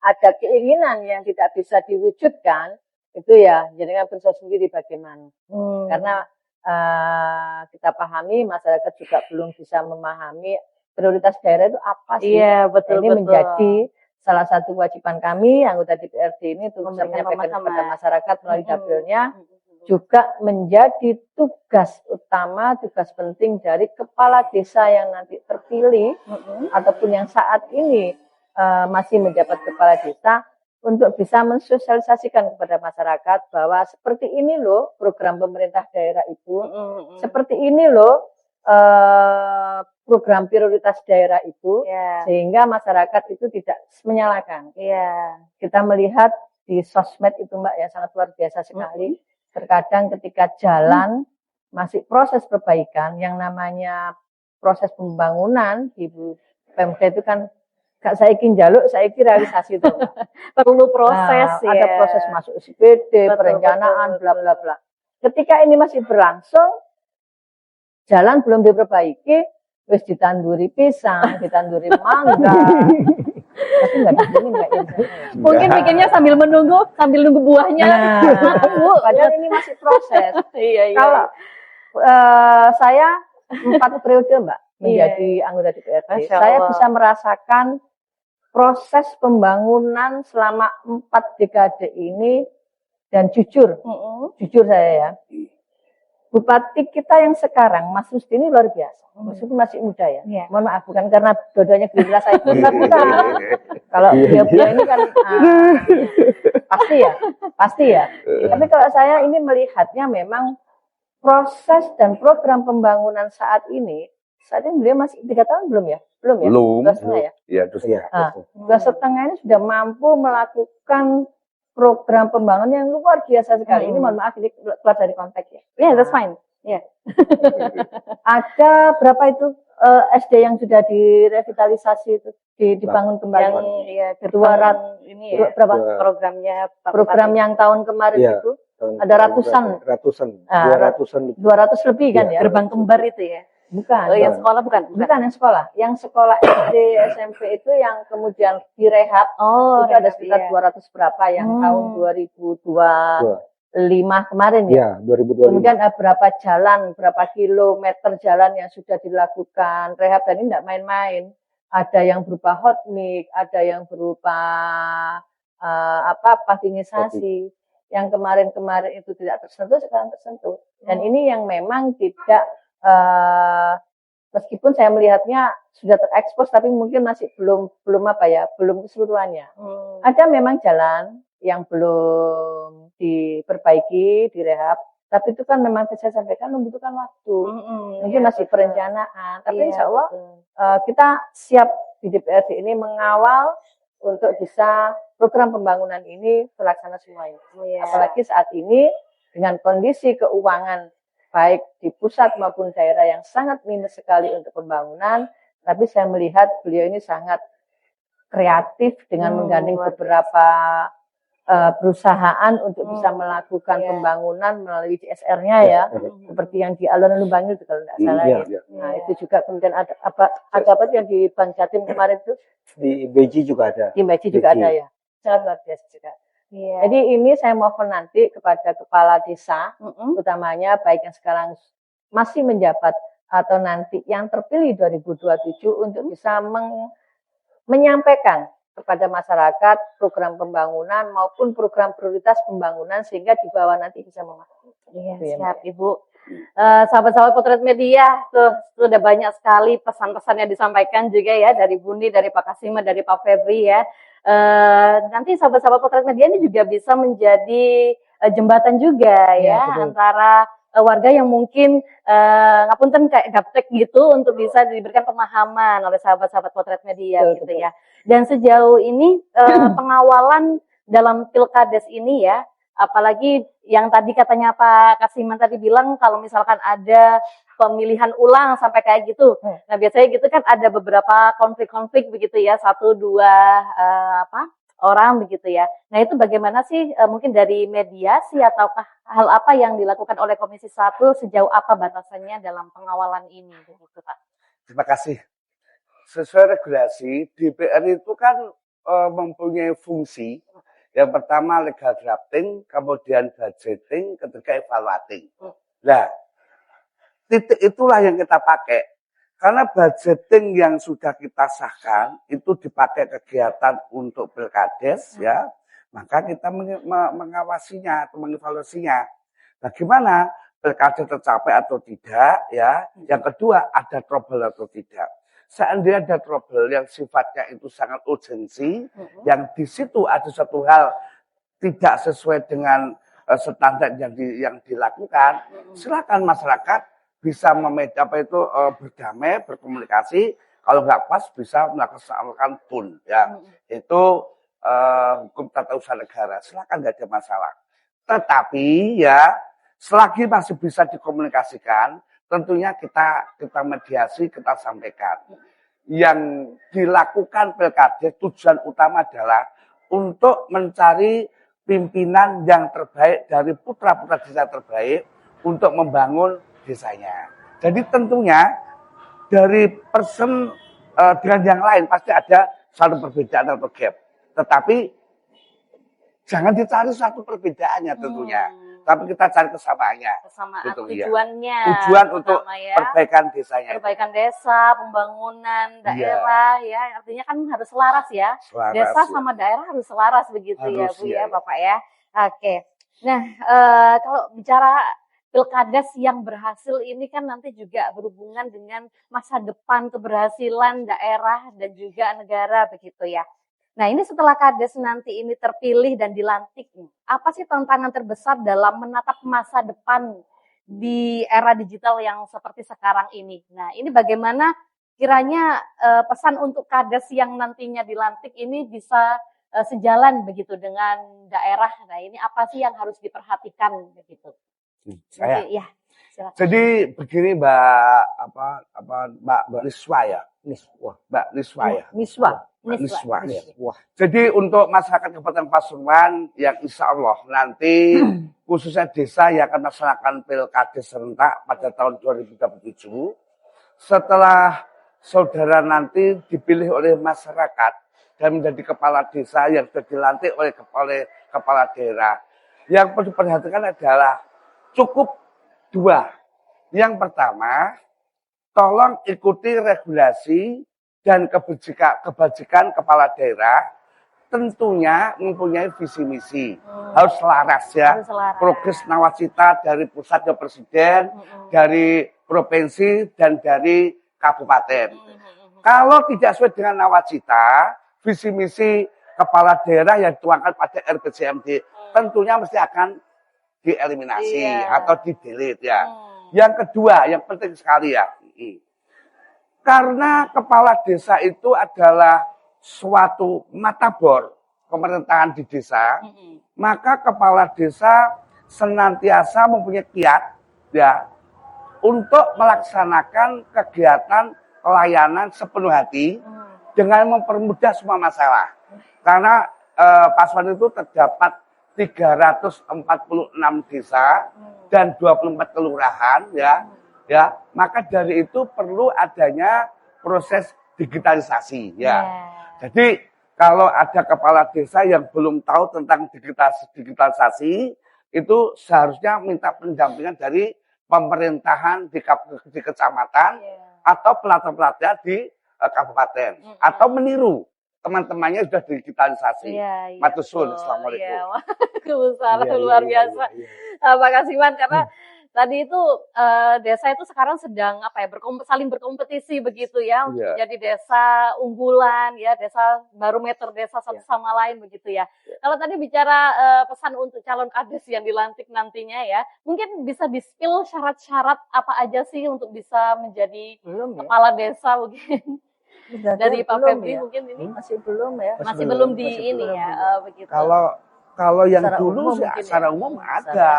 ada keinginan yang tidak bisa diwujudkan, itu ya jadinya berusaha sendiri bagaimana. Karena kita pahami masyarakat juga belum bisa memahami prioritas daerah itu apa sih. Ini menjadi salah satu kewajiban kami anggota DPRD ini untuk bisa menyampaikan kepada masyarakat melalui dapilnya juga menjadi tugas utama, tugas penting dari kepala desa yang nanti terpilih ataupun yang saat ini masih menjabat kepala desa untuk bisa mensosialisasikan kepada masyarakat bahwa seperti ini loh program pemerintah daerah itu, seperti ini loh program prioritas daerah itu, sehingga masyarakat itu tidak menyalahkan. Kita melihat di sosmed itu Mbak ya sangat luar biasa sekali. Terkadang ketika jalan masih proses perbaikan, yang namanya proses pembangunan di Pemda itu kan gak saikin jaluk, saiki realisasi itu. Perlu proses ya. Ada proses masuk SPD, perencanaan, bla bla bla. Ketika ini masih berlangsung, jalan belum diperbaiki, wis ditanduri pisang, ditanduri mangga. Tapi nggak dingin nggak Mungkin bikinnya sambil nunggu buahnya. Bu, padahal ini masih proses. Iya. Kalau saya 4 periode Mbak menjadi anggota DPRD, saya bisa merasakan proses pembangunan selama 4 dekade ini, dan jujur saya ya, Bupati kita yang sekarang Mas Rusdi ini luar biasa. Meskipun masih muda ya. Mohon maaf, bukan karena dua-duanya gerindra saya bukan. Kalau dia ini kan pasti ya. Tapi kalau saya ini melihatnya memang proses dan program pembangunan saat ini beliau masih 3 tahun belum ya? Belum ya? Belum. 2,5 ya? Iya, terus ya. 2,5 ini sudah mampu melakukan program pembangunan yang luar biasa sekali. Ini mohon maaf, ini keluar dari konteks ya. That's fine. Ada berapa itu SD yang sudah direvitalisasi itu, dibangun kembali? Yang 200 ini ya. Berapa? Programnya Pak Program Bupati. yang tahun kemarin itu ada ratusan 200 lebih kan ya? Gerbang kembar itu ya. Bukan. Oh, yang sekolah bukan? Bukan yang sekolah. Yang sekolah SD, SMP itu yang kemudian direhab. Oh, itu ada sekitar 200 berapa yang tahun 2025 kemarin ya. 2025. Kemudian ada berapa jalan, berapa kilometer jalan yang sudah dilakukan rehab, dan ini tidak main-main. Ada yang berupa hot mix, ada yang berupa pavingisasi. Yang kemarin-kemarin itu tidak tersentuh, sekarang tersentuh. Dan ini yang memang tidak meskipun saya melihatnya sudah terekspos, tapi mungkin masih belum keseluruhannya. Ada memang jalan yang belum diperbaiki, direhab, tapi itu kan memang saya sampaikan membutuhkan waktu. Mungkin masih perencanaan, tapi insya Allah kita siap di DPRD ini mengawal untuk bisa program pembangunan ini terlaksana semuanya. Apalagi saat ini dengan kondisi keuangan baik di pusat maupun daerah yang sangat minus sekali untuk pembangunan, tapi saya melihat beliau ini sangat kreatif dengan menggandeng beberapa perusahaan untuk bisa melakukan pembangunan melalui CSR-nya ya, seperti yang di Alun-Alun Bangil itu kalau tidak salah ya. Nah itu juga kemudian ada apa yang di Bank Jatim kemarin itu? Di Beji juga ada. Di Beji juga ada ya, sangat luar biasa juga. Jadi ini saya mohon nanti kepada kepala desa, utamanya baik yang sekarang masih menjabat atau nanti yang terpilih 2027 untuk bisa menyampaikan kepada masyarakat program pembangunan maupun program prioritas pembangunan sehingga di bawah nanti bisa memahami. Siap Ibu. Sahabat-sahabat Potret Media, tuh sudah banyak sekali pesan-pesan yang disampaikan juga ya dari Buni, dari Pak Kasima, dari Pak Febri ya. Nanti sahabat-sahabat Potret Media ini juga bisa menjadi jembatan juga ya antara warga yang mungkin ngapunten kayak gaptek gitu untuk bisa diberikan pemahaman oleh sahabat-sahabat Potret Media gitu ya. Dan sejauh ini pengawalan dalam Pilkades ini ya, apalagi yang tadi katanya Pak Kasiman tadi bilang kalau misalkan ada pemilihan ulang sampai kayak gitu. Nah biasanya gitu kan ada beberapa konflik-konflik begitu ya, 1-2 orang begitu ya. Nah itu bagaimana sih mungkin dari mediasi ataukah hal apa yang dilakukan oleh Komisi 1 sejauh apa batasannya dalam pengawalan ini begitu Pak? Terima kasih. Sesuai regulasi DPR itu kan mempunyai fungsi. Yang pertama legal drafting, kemudian budgeting, ketiga evaluating. Nah, titik itulah yang kita pakai. Karena budgeting yang sudah kita sahkan itu dipakai kegiatan untuk Pilkades ya, maka kita mengawasinya atau mengevaluasinya. Bagaimana pilkada tercapai atau tidak, ya. Yang kedua, ada trouble atau tidak. Seandainya ada trouble yang sifatnya itu sangat urgensi, yang di situ ada satu hal tidak sesuai dengan standar yang dilakukan, silakan masyarakat bisa berdamai, berkomunikasi. Kalau nggak pas bisa melaksanakan PUN, ya. Itu hukum tata usaha negara. Silakan, nggak ada masalah. Tetapi ya selagi masih bisa dikomunikasikan, tentunya kita mediasi, kita sampaikan. Yang dilakukan pilkada tujuan utama adalah untuk mencari pimpinan yang terbaik dari putra-putra desa terbaik untuk membangun desanya. Jadi tentunya dari person dengan yang lain pasti ada satu perbedaan atau gap. Tetapi jangan dicari satu perbedaannya tentunya. Tapi kita cari kesamaannya. Kesamaan Gitu, tujuannya. Tujuan untuk ya. perbaikan desanya. Perbaikan desa, pembangunan daerah, ya. Artinya kan harus selaras ya. Selaras, Desa ya. sama daerah harus selaras begitu ya, Harus, Bu ya. ya, Bapak ya. Oke. Nah, kalau bicara pilkades yang berhasil ini kan nanti juga berhubungan dengan masa depan keberhasilan daerah dan juga negara begitu ya. Nah, ini setelah Kades nanti ini terpilih dan dilantik, apa sih tantangan terbesar dalam menatap masa depan di era digital yang seperti sekarang ini? Nah, ini bagaimana kiranya pesan untuk Kades yang nantinya dilantik ini bisa sejalan begitu dengan daerah. Nah, ini apa sih yang harus diperhatikan begitu? Saya. Ya, silakan. Jadi begini Mbak Niswa ya. Mbak Niswa ya. Niswa. Wah. Jadi untuk masyarakat Kabupaten Pasuruan yang insya Allah nanti khususnya desa yang akan melaksanakan pilkades serentak pada tahun 2027, setelah saudara nanti dipilih oleh masyarakat dan menjadi kepala desa yang sudah dilantik oleh kepala daerah, yang perlu diperhatikan adalah cukup dua. Yang pertama, tolong ikuti regulasi dan kebajikan kepala daerah, tentunya mempunyai visi misi. Harus selaras ya. Harus selaras. Progres nawacita dari pusat ke presiden, dari provinsi dan dari kabupaten. Kalau tidak sesuai dengan nawacita, visi misi kepala daerah yang dituangkan pada RPJMD tentunya mesti akan dieliminasi atau di-delete ya. Yang kedua, yang penting sekali ya. Karena kepala desa itu adalah suatu matabor pemerintahan di desa, maka kepala desa senantiasa mempunyai kiat ya untuk melaksanakan kegiatan pelayanan sepenuh hati dengan mempermudah semua masalah. Karena Pasuruan itu terdapat 346 desa dan 24 kelurahan ya, maka dari itu perlu adanya proses digitalisasi ya. Jadi kalau ada kepala desa yang belum tahu tentang digitalisasi, itu seharusnya minta pendampingan dari pemerintahan di kecamatan atau pelatihan di kabupaten atau meniru teman-temannya sudah digitalisasi. Matur suwun, assalamualaikum. Waalaikumsalam, luar biasa. Pak Kasiman, karena tadi itu desa itu sekarang sedang saling berkompetisi begitu ya untuk jadi desa unggulan ya, desa barometer desa satu sama lain begitu ya. Kalau tadi bicara pesan untuk calon kades yang dilantik nantinya ya, mungkin bisa di-spill syarat-syarat apa aja sih untuk bisa menjadi kepala desa mungkin. Dari Pak Febri mungkin ini masih belum ya. Masih belum begitu. Kalau yang Secara dulu umum sih mungkin secara ya. umum ada.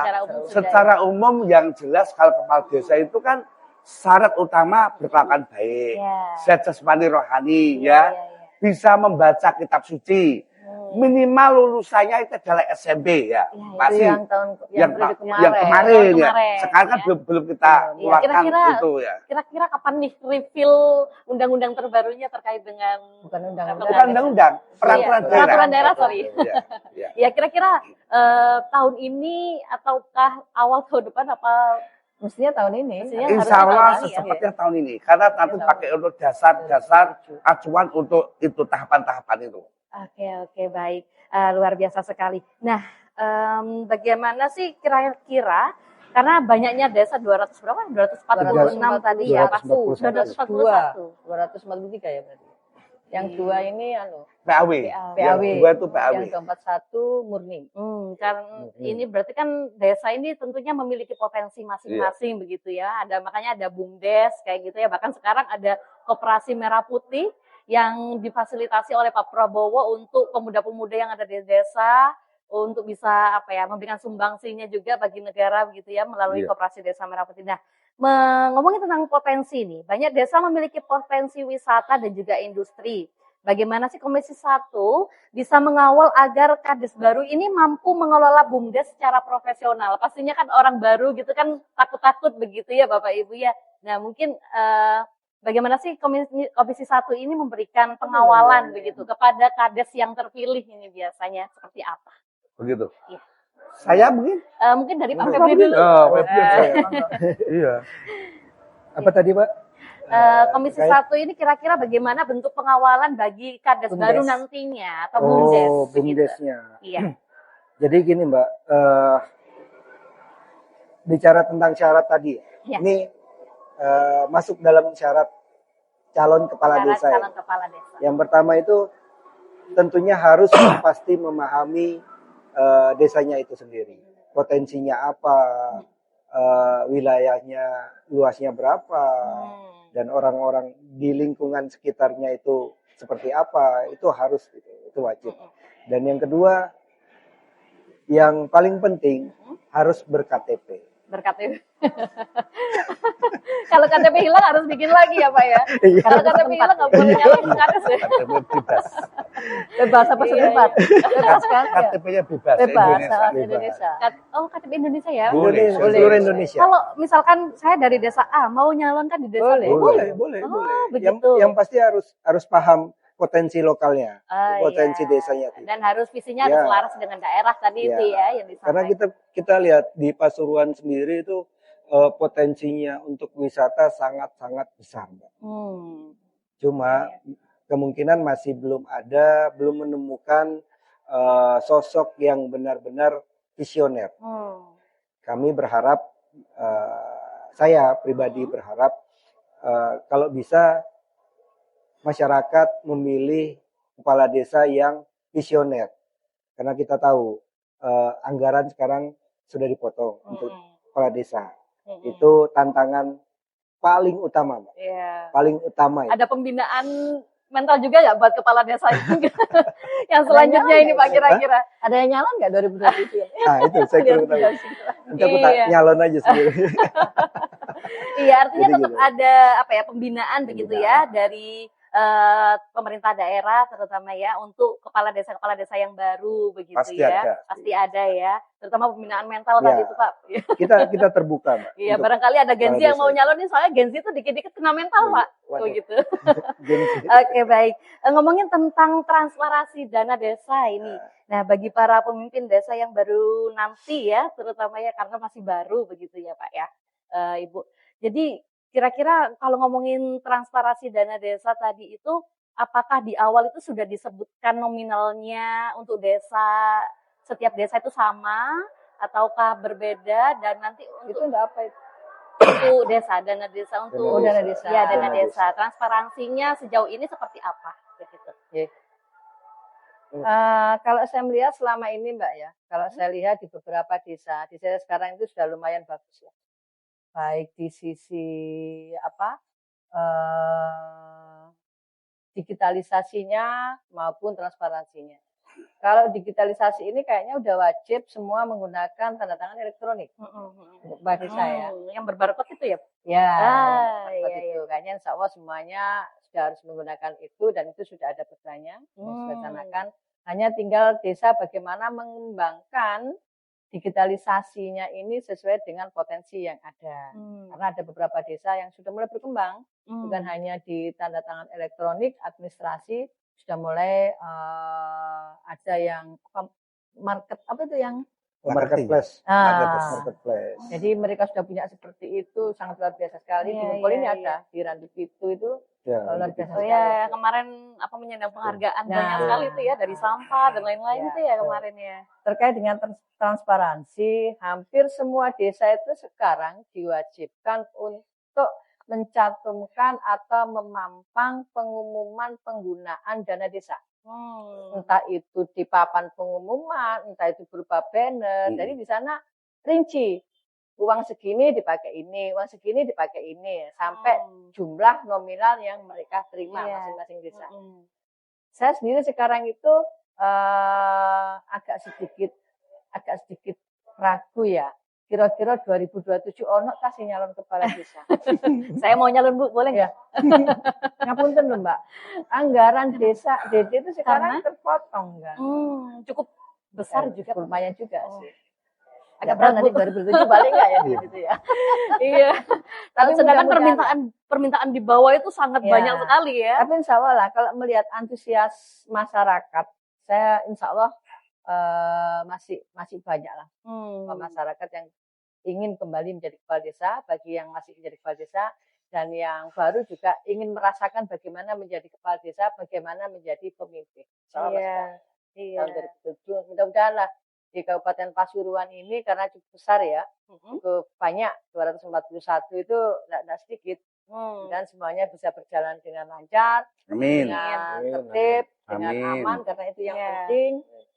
Secara Umum yang jelas kalau kepala desa itu kan syarat utama berkelakuan baik, sehat jasmani rohani bisa membaca kitab suci. Minimal lulusannya itu adalah SMP ya. Pasti yang kemarin ya. Sekarang kan belum kita keluarkan itu ya. Kira-kira kapan nih reveal undang-undang terbarunya terkait dengan Bukan undang-undang, peraturan daerah. Sorry. Ya kira-kira tahun ini ataukah awal tahun depan apa? Mestinya tahun ini. Insya Allah secepatnya tahun ini. Karena nanti pakai untuk dasar acuan untuk itu tahapan-tahapan itu. Oke, baik. Luar biasa sekali. Nah, bagaimana sih kira-kira Karena banyaknya desa 200 berapa? 246 tadi ya, 241. 243 ya berarti. Yang dua ini PAW. PAW. Yang dua itu PAW. Yang 241 murni. Kan ini berarti kan desa ini tentunya memiliki potensi masing-masing begitu ya. Makanya ada BUMDes kayak gitu ya. Bahkan sekarang ada Koperasi Merah Putih yang difasilitasi oleh Pak Prabowo untuk pemuda-pemuda yang ada di desa untuk bisa memberikan sumbangsinya juga bagi negara begitu ya melalui Koperasi Desa Merah Putih. Nah, ngomongin tentang potensi nih, banyak desa memiliki potensi wisata dan juga industri. Bagaimana sih Komisi 1 bisa mengawal agar Kades baru ini mampu mengelola BUMDes secara profesional? Pastinya kan orang baru gitu kan takut-takut begitu ya Bapak Ibu ya. Nah mungkin bagaimana sih Komisi 1 ini memberikan pengawalan begitu kepada Kades yang terpilih ini biasanya seperti apa? Begitu. Iya. Saya mungkin. Mungkin dari Pak Febri dulu. Febri saya. Iya. Apa tadi Pak? Komisi 1 ini kira-kira bagaimana bentuk pengawalan bagi Kades baru nantinya atau BUMDes? BUMDesnya. Iya. Jadi gini Mbak, bicara tentang syarat tadi, ini masuk dalam syarat calon kepala desa. Calon kepala desa. Yang pertama itu tentunya harus pasti memahami desanya itu sendiri, potensinya apa, wilayahnya luasnya berapa, dan orang-orang di lingkungan sekitarnya itu seperti apa, itu harus, itu wajib. Dan yang kedua, yang paling penting harus ber-KTP. Ber-KTP. Kalau KTP hilang harus bikin lagi ya Pak ya. Kalau KTP hilang nggak boleh nyalon ke Kades ya. KTP bebas. Bebas apa setempat? Bebas kan? KTP-nya bebas. Bebas, Indonesia. KTP Indonesia ya? Boleh. Seluruh Indonesia. Kalau misalkan saya dari desa A mau nyalonkan di desa B? Boleh. Begitu. Yang pasti harus paham potensi lokalnya, potensi desanya. Dan harus visinya harus selaras dengan daerah tadi itu ya yang disampaikan. Karena kita lihat di Pasuruan sendiri itu potensinya untuk wisata sangat-sangat besar, Mbak. Cuma kemungkinan masih belum menemukan sosok yang benar-benar visioner. Kami berharap, saya pribadi berharap kalau bisa masyarakat memilih kepala desa yang visioner. Karena kita tahu anggaran sekarang sudah dipotong untuk kepala desa. Itu tantangan paling utama, Mbak. Paling utama. Ada pembinaan mental juga nggak buat kepala desa itu? Yang selanjutnya ini Pak kira-kira. Ada yang nyalon nggak 2027? Nah itu saya kira nanti aku nyalon aja sendiri. Iya artinya tetap ada pembinaan begitu ya dari pemerintah daerah terutama ya untuk kepala desa yang baru begitu. Pasti ada ya, terutama pembinaan mental tadi itu Pak. Kita terbuka Mbak. Iya barangkali ada Gen Z yang mau nyalon nih soalnya Gen Z itu dikit-dikit kena mental Pak. Begitu. Oke baik, ngomongin tentang transparansi dana desa ini. Nah bagi para pemimpin desa yang baru nanti ya terutama ya karena masih baru begitu ya Pak ya Ibu. Jadi kira-kira kalau ngomongin transparansi dana desa tadi itu, apakah di awal itu sudah disebutkan nominalnya untuk desa, setiap desa itu sama, ataukah berbeda, dan nanti untuk, itu enggak apa itu? Untuk desa, dana desa untuk dana desa. Ya, dana desa. Transparansinya sejauh ini seperti apa? Begitu. Kalau saya melihat selama ini Mbak ya, kalau saya lihat di beberapa desa sekarang itu sudah lumayan bagus ya. Baik di sisi digitalisasinya maupun transparansinya. Kalau digitalisasi ini kayaknya udah wajib semua menggunakan tanda tangan elektronik untuk bagi saya. Yang berbarcode itu ya? Ya, itu. Kayaknya insya Allah semuanya sudah harus menggunakan itu dan itu sudah ada pertanyaan dilaksanakan. Hanya tinggal desa bagaimana mengembangkan digitalisasinya ini sesuai dengan potensi yang ada. Karena ada beberapa desa yang sudah mulai berkembang, bukan hanya di tanda tangan elektronik, administrasi sudah mulai ada yang market marketplace. Ah, Marketplace. jadi mereka sudah punya seperti itu, sangat luar biasa sekali. Di Iya, Bengkol iya, ini iya. ada, di Randu Pitu itu Ya, luar biasa Oh sekali. ya, kemarin apa menyandang penghargaan Nah. banyak sekali itu ya dari sampah dan lain-lain Ya, itu ya betul. kemarin ya. Terkait dengan transparansi, hampir semua desa itu sekarang diwajibkan untuk mencantumkan atau memampang pengumuman penggunaan dana desa. Entah itu di papan pengumuman, entah itu berupa banner. Jadi di sana rinci, uang segini dipakai ini, uang segini dipakai ini, sampai jumlah nominal yang mereka terima Iya. masing-masing desa. Saya sendiri sekarang itu agak sedikit ragu ya. Kira-kira 2027 ono kasih nyalon kepala desa. Saya mau nyalon Bu, boleh nggak? Ngapunten lho Mbak. Anggaran desa DD itu sekarang terpotong kan. Cukup besar juga. Lumayan juga sih. Agak Agak berat, nanti Bu. 2007 balik nggak ya gitu ya. Iya. Tapi Sedangkan mudah-mudahan permintaan di bawah itu sangat Ya. banyak sekali ya. Tapi insya Allah lah, kalau melihat antusias masyarakat, saya insya Allah masih banyak lah masyarakat yang ingin kembali menjadi kepala desa, bagi yang masih menjadi kepala desa, dan yang baru juga ingin merasakan bagaimana menjadi kepala desa, bagaimana menjadi pemimpin. Insya Allah masih banyak. Iya. Tahun 2007, mudah-mudahan lah di Kabupaten Pasuruan ini karena cukup besar ya, cukup banyak, 241 itu tidak sedikit. Dan semuanya bisa berjalan dengan lancar, Amin. dengan Amin. tertib, dengan Amin. aman, karena itu yang Iya. penting.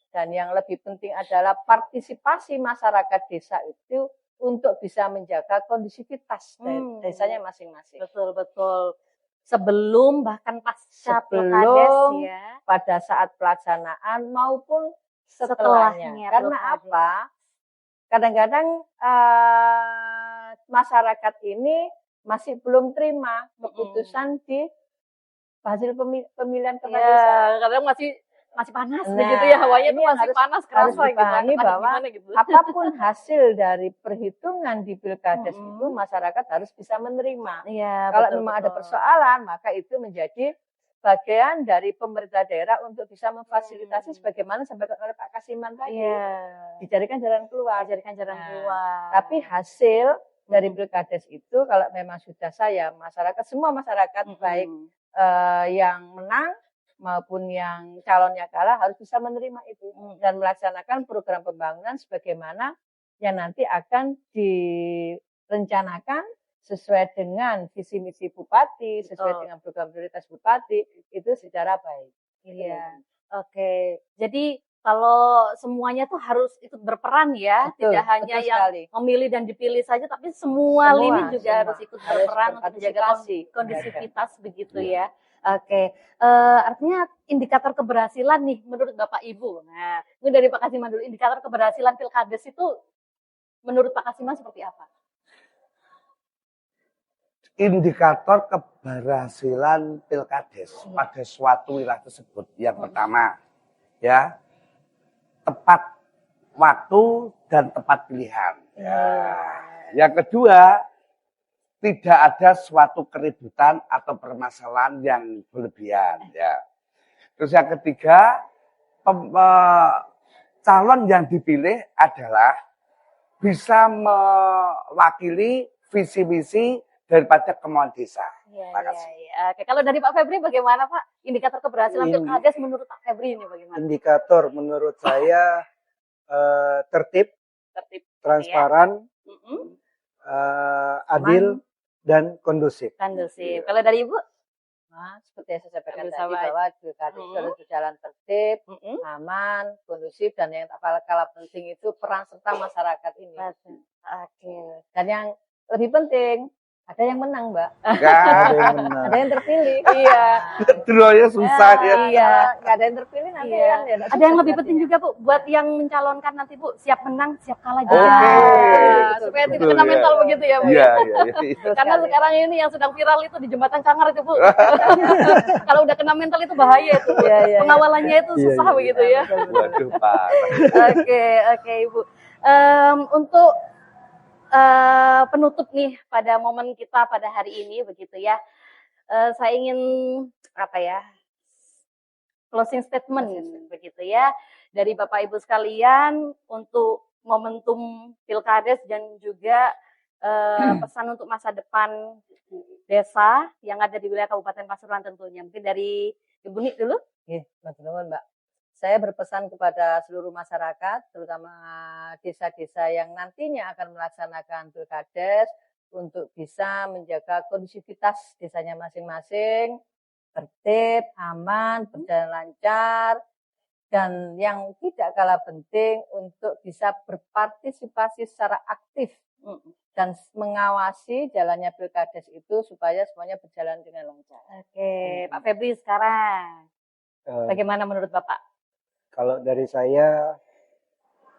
Dan yang lebih penting adalah partisipasi masyarakat desa itu untuk bisa menjaga kondusivitas desanya masing-masing. Betul, betul. Sebelum bahkan pasca Sebelum, pilkades ya. pada saat pelaksanaan maupun Setelahnya setelahnya. Karena pilkades. apa? Kadang-kadang masyarakat ini masih belum terima keputusan di hasil pemilihan kepala desa. Iya, kadang masih panas Nah, begitu ya, hawanya itu ini yang masih harus- panas harus kerasa gitu. dipahami Entah bahwa gimana gitu. Apapun hasil dari perhitungan di pilkades itu masyarakat harus bisa menerima. Iya, Kalau betul, memang ada betul. persoalan, maka itu menjadi bagian dari pemerintah daerah untuk bisa memfasilitasi sebagaimana disampaikan oleh Pak Kasiman tadi. Iya. Dicarikan jalan keluar. Dijadikan jalan Nah, keluar. Tapi hasil dari pilkades itu kalau memang sudah masyarakat, semua masyarakat baik yang menang maupun yang calonnya kalah harus bisa menerima itu dan melaksanakan program pembangunan sebagaimana yang nanti akan direncanakan sesuai dengan visi misi bupati, sesuai dengan program prioritas bupati itu secara baik. Iya. Oke. Jadi kalau semuanya tuh harus ikut berperan ya, Betul, tidak hanya betul yang sekali. memilih dan dipilih saja, tapi semua lini juga semua. harus ikut Harus berperan untuk menjaga berpartisipasi. kondusivitas begitu ya. Oke. Artinya indikator keberhasilan nih menurut Bapak Ibu. Nah, ini dari Pak Kasiman dulu, indikator keberhasilan pilkades itu menurut Pak Kasiman seperti apa? Indikator keberhasilan pilkades pada suatu wilayah tersebut. Yang pertama, ya, tepat waktu dan tepat pilihan. Ya. Yang kedua, tidak ada suatu keributan atau permasalahan yang berlebihan. Ya. Terus yang ketiga, calon yang dipilih adalah bisa mewakili visi misi daripada kemauan desa. Iya, Terima kasih. iya. Oke, kalau dari Pak Febri bagaimana Pak? Indikator keberhasilan pilkades menurut Pak Febri ini bagaimana? Indikator menurut saya tertib, transparan, adil, dan kondusif. Kondusif. Kalau dari Ibu? Nah, seperti yang saya sampaikan Bisa tadi baik. bahwa pilkades itu harus berjalan tertib, aman, kondusif, dan yang tak kalah penting itu peran serta masyarakat ini. Oke. Dan yang lebih penting, ada yang menang, Mbak. Enggak, Ada yang menang. Ada yang terpilih. Iya. drawnya susah ya. Iya. Nggak ada yang terpilih nanti Iya. kan. Ya, Ada yang lebih penting juga Bu, buat yang mencalonkan nanti Bu, siap menang, siap kalah juga. Oke. Nah, supaya tidak Betul, kena ya. mental begitu ya Bu. Iya, iya, iya. Karena sekarang ini yang sedang viral itu di Jembatan Cangar itu Bu. Kalau udah kena mental itu bahaya itu. Bu. Iya, iya. Pengawalannya itu susah begitu ya. Waduh, Pak. Oke Ibu. Untuk penutup nih pada momen kita pada hari ini begitu ya. Saya ingin closing statement begitu ya dari Bapak Ibu sekalian untuk momentum Pilkades dan juga pesan untuk masa depan desa yang ada di wilayah Kabupaten Pasuruan tentunya. Mungkin dari Ibu Nik dulu. Mbak. Saya berpesan kepada seluruh masyarakat, terutama desa-desa yang nantinya akan melaksanakan Pilkades, untuk bisa menjaga kondusivitas desanya masing-masing, tertib, aman, berjalan lancar, dan yang tidak kalah penting untuk bisa berpartisipasi secara aktif dan mengawasi jalannya Pilkades itu supaya semuanya berjalan dengan lancar. Oke, Pak Febri sekarang bagaimana menurut Bapak? Kalau dari saya,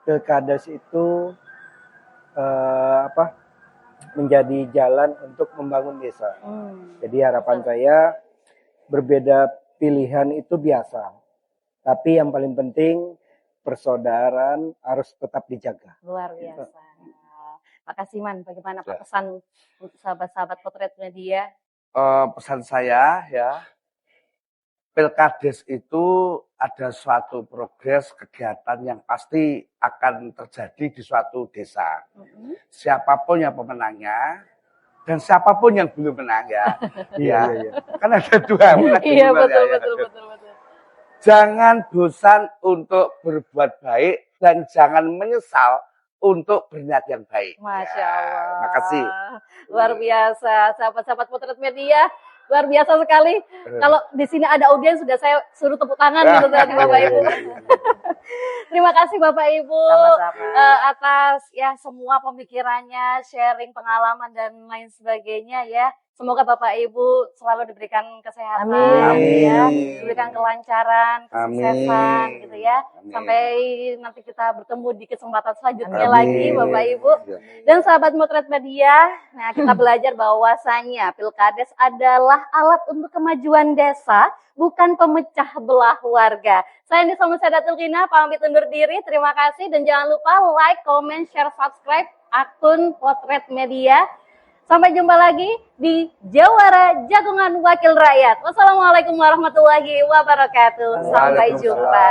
Pilkades itu menjadi jalan untuk membangun desa. Jadi harapan saya, berbeda pilihan itu biasa, tapi yang paling penting persaudaraan harus tetap dijaga. Luar biasa. Pak Kasiman, bagaimana Pak pesan untuk sahabat-sahabat Potret Media? Pesan saya ya, Pilkades itu ada suatu progres kegiatan yang pasti akan terjadi di suatu desa. Siapapun yang pemenangnya dan siapapun yang belum menang ya. Iya. Kan ada dua. Iya, betul. Jangan bosan untuk berbuat baik dan jangan menyesal untuk berniat yang baik. Masya Allah. Makasih. Luar biasa, sahabat-sahabat Potret Media. Luar biasa sekali. Kalau di sini ada audiens sudah saya suruh tepuk tangan gitu tadi Bapak Ibu. Terima kasih Bapak Ibu atas ya semua pemikirannya, sharing pengalaman dan lain sebagainya ya. Semoga Bapak Ibu selalu diberikan kesehatan, ya, diberikan kelancaran, kesuksesan, gitu ya. Sampai nanti kita bertemu di kesempatan selanjutnya lagi, Bapak Ibu. Dan sahabat Potret Media, nah kita belajar bahwasanya Pilkades adalah alat untuk kemajuan desa, bukan pemecah belah warga. Saya Nisa Musadatul Kina, pamit undur diri. Terima kasih dan jangan lupa like, comment, share, subscribe akun Potret Media. Sampai jumpa lagi di Jawara Jagongan Wakil Rakyat. Wassalamualaikum warahmatullahi wabarakatuh. Sampai jumpa.